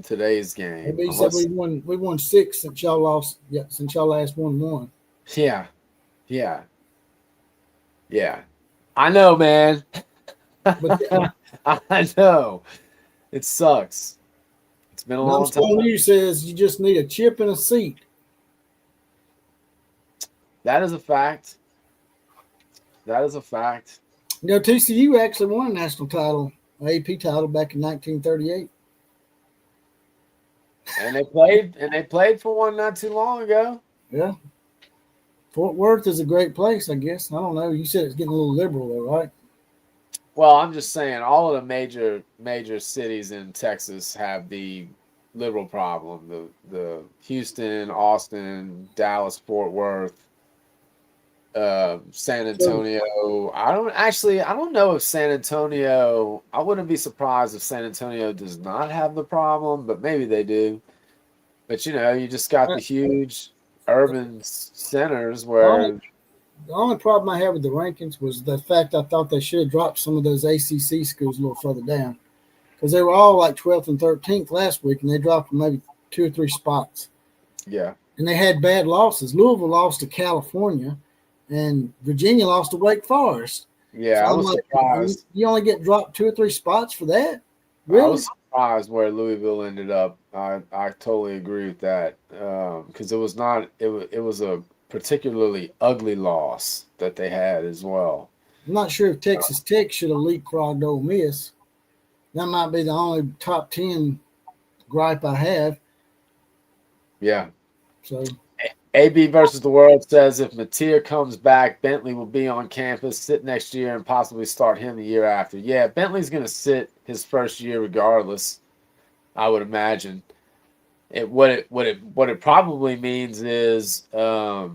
today's game.
Maybe he said we won 6 since y'all lost. Yeah, since y'all last won 1.
Yeah. I know, man.
But
I know. It sucks. It's been a long time.
you says you just need a chip and a seat.
That is a fact.
TCU actually won a national title, an AP title back in 1938.
And they played for one not too long ago.
Yeah. Fort Worth is a great place, I guess. I don't know. You said it's getting a little liberal, though, right?
Well, I'm just saying all of the major cities in Texas have the liberal problem. The Houston, Austin, Dallas, Fort Worth, San Antonio. I don't know if San Antonio. I wouldn't be surprised if San Antonio does not have the problem, but maybe they do. But you just got the huge urban centers where.
The only problem I had with the rankings was the fact I thought they should have dropped some of those ACC schools a little further down, because they were all like 12th and 13th last week, and they dropped them maybe 2 or 3 spots.
Yeah.
And they had bad losses. Louisville lost to California, and Virginia lost to Wake Forest.
Yeah,
So
I was surprised.
You only get dropped 2 or 3 spots for that?
I
Really?
was surprised where Louisville ended up. I totally agree with that, because it was not. It was a particularly ugly loss that they had as well.
I'm not sure if Texas Tech should have leapfrogged Ole Miss. That might be the only top 10 gripe I have.
Yeah.
So
AB versus the World says if Mateer comes back, Bentley will be on campus, sit next year, and possibly start him the year after. Yeah, Bentley's going to sit his first year regardless, I would imagine. What it probably means is that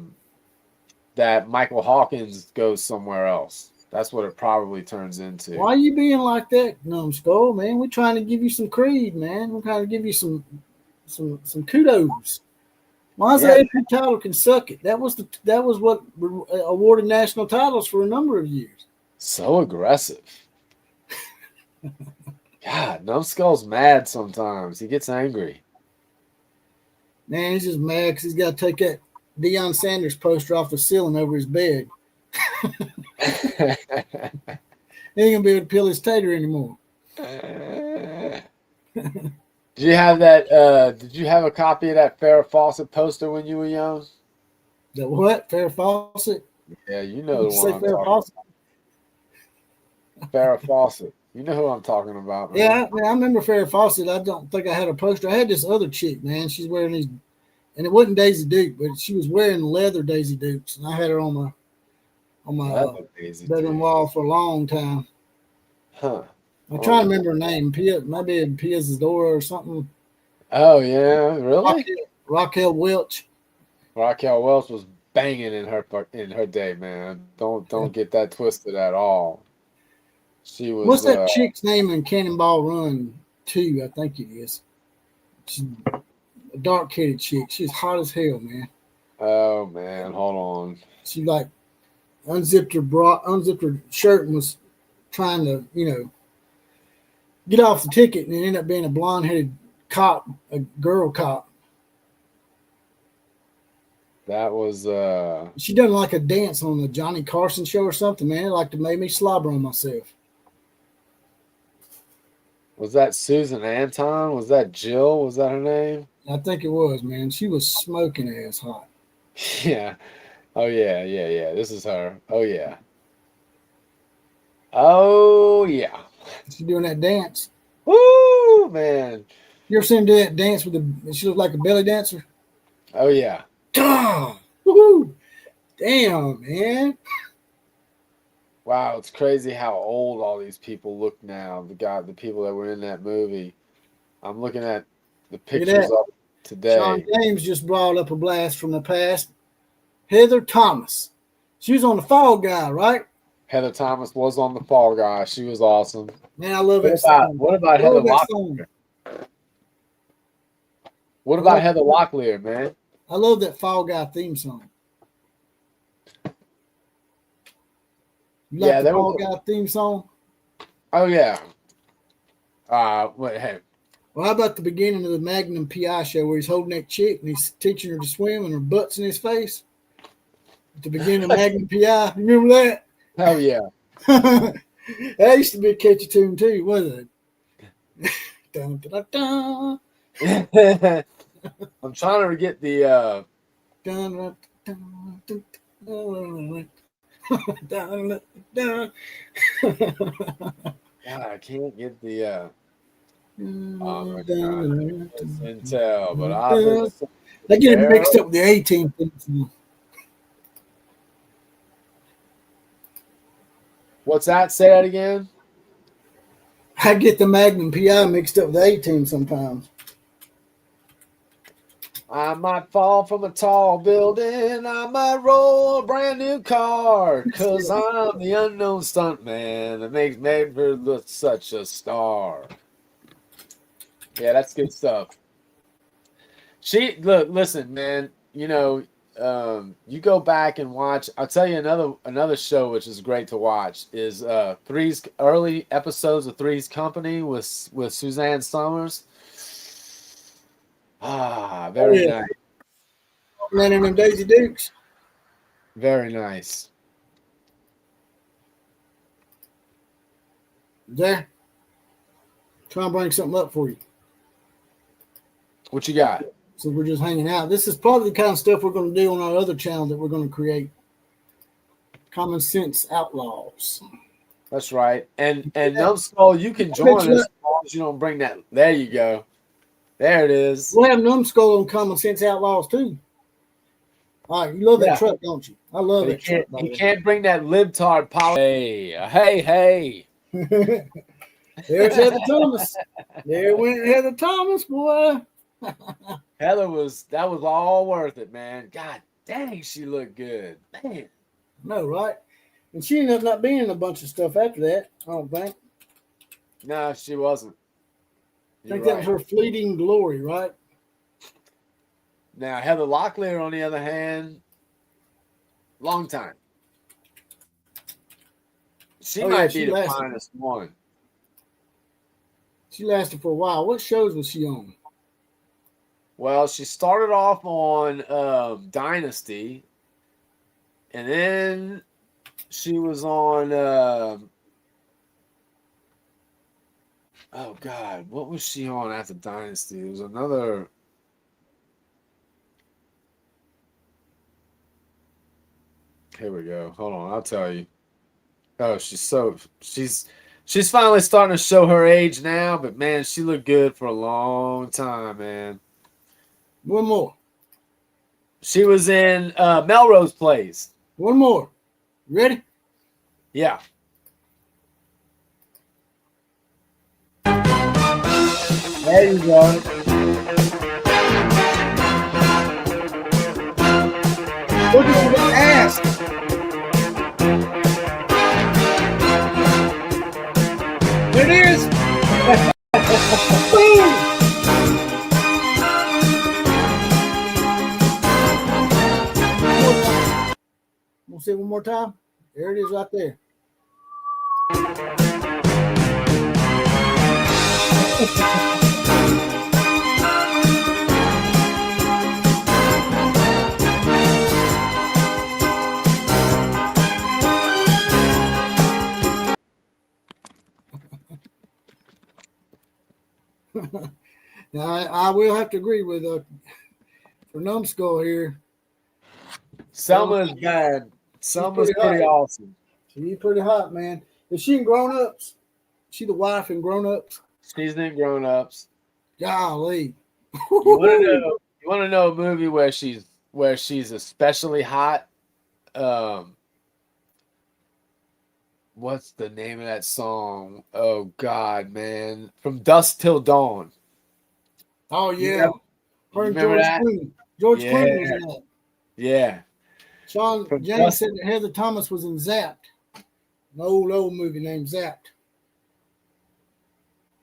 Michael Hawkins goes somewhere else. That's what it probably turns into.
why are you being like that, Numbskull, man? We're trying to give you some creed, man. We're trying to give you some kudos. Why is the AP title can suck it? That was what awarded national titles for a number of years.
So aggressive. God, Numbskull's mad sometimes. He gets angry.
Man, he's just mad because he's got to take that Deion Sanders poster off the ceiling over his bed. He ain't gonna be able to peel his tater anymore.
Did you have that? Did you have a copy of that Farrah Fawcett poster when you were young?
That what? Farrah Fawcett?
Yeah, you know the
Did you say
one I'm
Farrah
talking
Fawcett?
about. Farrah Fawcett. You know who I'm talking about, man.
Yeah, I remember Farrah Fawcett. I don't think I had a poster. I had this other chick, man. She's wearing these and it wasn't Daisy Duke, but she was wearing leather Daisy Dukes, and I had her on my
Leather Daisy
bedroom
Duke.
wall for a long time.
Huh.
I'm trying to remember her name. Maybe Pia's Dora or something.
Oh yeah, really?
Raquel Welch.
Raquel Welch was banging in her day, man. Don't get that twisted at all. She was.
What's that chick's name in Cannonball Run 2? I think it is. She's a dark-headed chick. She's hot as hell, man.
Oh man, hold on.
She like unzipped her shirt and was trying to, get off the ticket, and it ended up being a blonde-headed cop, a girl cop.
That was
She done like a dance on the Johnny Carson show or something, man. It like to make me slobber on myself.
Was that Susan Anton? Was that Jill? Was that her name?
I think it was, man. She was smoking ass hot.
Yeah. Oh yeah. This is her. Oh yeah. Oh yeah.
She doing that dance.
Woo, man.
You ever seen her do that dance she looked like a belly dancer?
Oh yeah.
God. Woohoo. Damn, man.
Wow, it's crazy how old all these people look now. The people that were in that movie. I'm looking at the pictures of today.
Sean James just brought up a blast from the past. Heather Thomas. She was on the Fall Guy, right?
Heather Thomas was on the Fall Guy. She was awesome.
Man, I love that song.
What about Heather Locklear? What about Heather Locklear, man?
I love that Fall Guy theme song. You like the Fall Guy theme song?
Oh yeah. Wait, hey.
Well, how about the beginning of the Magnum PI show where he's holding that chick and he's teaching her to swim and her butt's in his face? At the beginning of Magnum PI, you remember that?
Hell yeah.
That used to be a catchy tune too, wasn't it? Dun, dun, dun,
I'm trying to get the
dun, dun, dun, dun, dun, dun.
God, I can't get the oh my God,
Dun,
Intel, but
I get it mixed up with the 18th.
What's that? Say that again.
I get the Magnum PI mixed up with the 18 sometimes.
I might fall from a tall building. I might roll a brand new car. Cause I'm the unknown stuntman that makes Medford look such a star. Yeah, that's good stuff. Listen, man. You go back and watch. I'll tell you another show which is great to watch is Three's early episodes of Three's Company with Suzanne Summers. Very nice.
Man, and them Daisy Dukes.
Very nice.
There. Try and bring something up for you.
What you got?
So we're just hanging out. This is probably the kind of stuff we're going to do on our other channel that we're going to create. Common Sense Outlaws.
That's right. And Numbskull, you can join us as long as you don't bring that. There you go. There it is.
We'll have Numbskull on Common Sense Outlaws too. All right, you love that truck, don't you? I love
But
that truck.
you can't bring that libtard poly. Hey.
There's Heather Thomas. There went Heather Thomas, boy.
Heather that was all worth it, man. God dang, she looked good. Man.
No, right? And she ended up not being in a bunch of stuff after that, I don't think.
No, she wasn't.
I think that was her fleeting glory, right?
Now, Heather Locklear, on the other hand, long time. She might be the finest one.
She lasted for a while. What shows was she on?
Well, she started off on Dynasty, and then she was on oh God, what was she on after Dynasty? It was another. Here we go. Hold on, I'll tell you. Oh, she's finally starting to show her age now, but man, she looked good for a long time, man.
One more.
She was in Melrose Place.
One more. Ready?
Yeah. There you go.
Look at the ass. There it is. Boom. We'll see it one more time. There it is right there. Now, I will have to agree with for Numbskull here.
Selma's bad. Selma's pretty awesome.
She's pretty hot, man. Is she in Grown Ups? She the wife in Grown Ups?
She's in Grown Ups.
Golly.
You want to know a movie where she's especially hot? What's the name of that song? Oh God, man! From Dusk Till Dawn.
Oh yeah. Her and
remember
George
that?
Clooney. George
Yeah.
Clooney was in that.
Yeah.
Sean
From
James
Dusk-
said that Heather Thomas was in Zapped. An old movie named Zapped.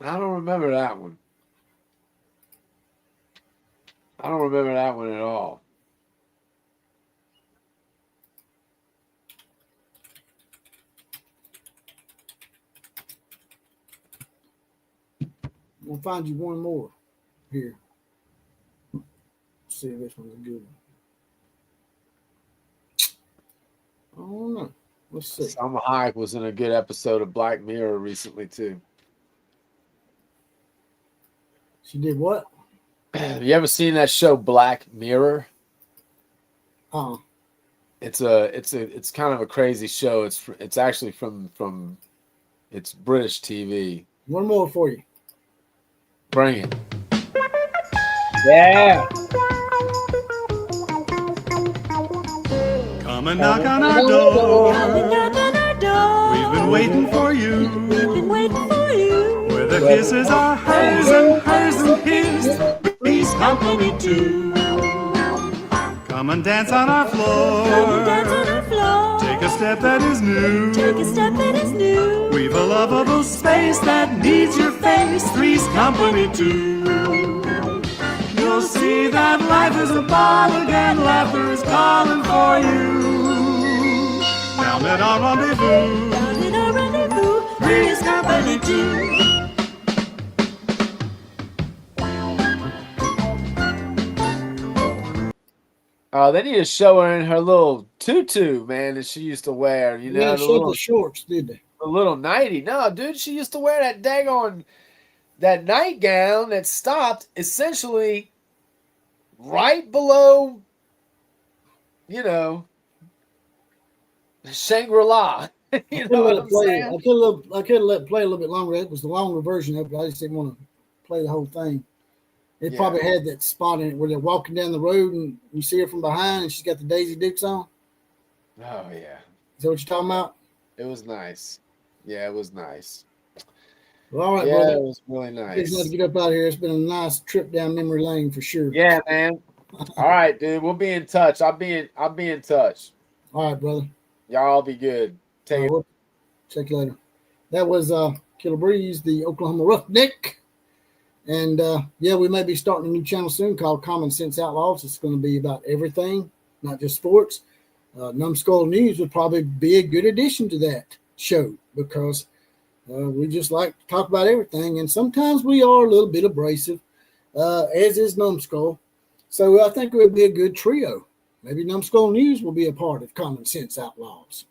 I don't remember that one. I don't remember that one at all.
I'm gonna find you one more here. Let's see if this one's a good one. I don't know. Let's see.
Salma Hayek was in a good episode of Black Mirror recently too.
She did what?
Have you ever seen that show Black Mirror?
Oh,
It's kind of a crazy show. It's actually from it's British TV.
one more for you.
Bring it. Yeah.
Come and knock on our door. We've been waiting for you. Where the kisses are hers and his. Please company too. Come and dance on our floor. Take a step that is new. We've a lovable space that needs your face. Three's company too. You'll see that life is a ball again. Laughter is calling for you. Down at our rendezvous. Three's company too.
They need to show her in her little tutu, man, that she used to wear. You know,
Yeah,
the
showed
little,
the shorts, did they?
the little nightie. No, dude, she used to wear that daggone that nightgown that stopped essentially right below, you know, Shangri-La. You know what I'm saying?
I could have let it play a little bit longer. It was the longer version of it. I just didn't want to play the whole thing. It
Yeah.
probably had that spot in it where they're walking down the road and you see her from behind and she's got the Daisy Dukes on.
Oh yeah,
Is that what you're talking about?
it was nice. Yeah, it was nice.
Well, all right,
Yeah,
brother.
it was really
Just
nice.
have to get up out of here. It's been a nice trip down memory lane for sure.
Yeah, man. All right, dude. We'll be in touch. I'll be in touch.
All right, brother.
Y'all be good. Take it.
We'll check you later. That was Killer Breeze, the Oklahoma Roughneck. And yeah, we may be starting a new channel soon called Common Sense Outlaws. It's going to be about everything, not just sports. Numbskull News would probably be a good addition to that show because we just like to talk about everything. And sometimes we are a little bit abrasive, as is Numbskull. So I think it would be a good trio. Maybe Numbskull News will be a part of Common Sense Outlaws.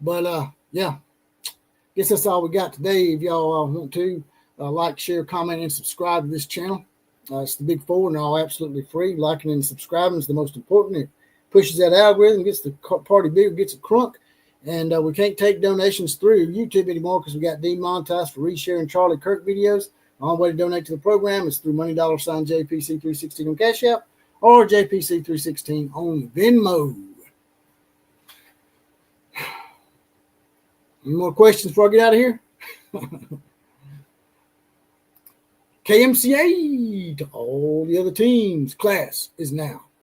But yeah, guess that's all we got today. If y'all want to like, share, comment, and subscribe to this channel, it's the Big Four and all absolutely free. Liking and subscribing is the most important. It pushes that algorithm, gets the party bigger, gets it crunk. And we can't take donations through YouTube anymore because we got demonetized for resharing Charlie Kirk videos. The only way to donate to the program is through $JPC316 on Cash App or JPC316 on Venmo. Any more questions before I get out of here? KMCA to all the other teams. Class is now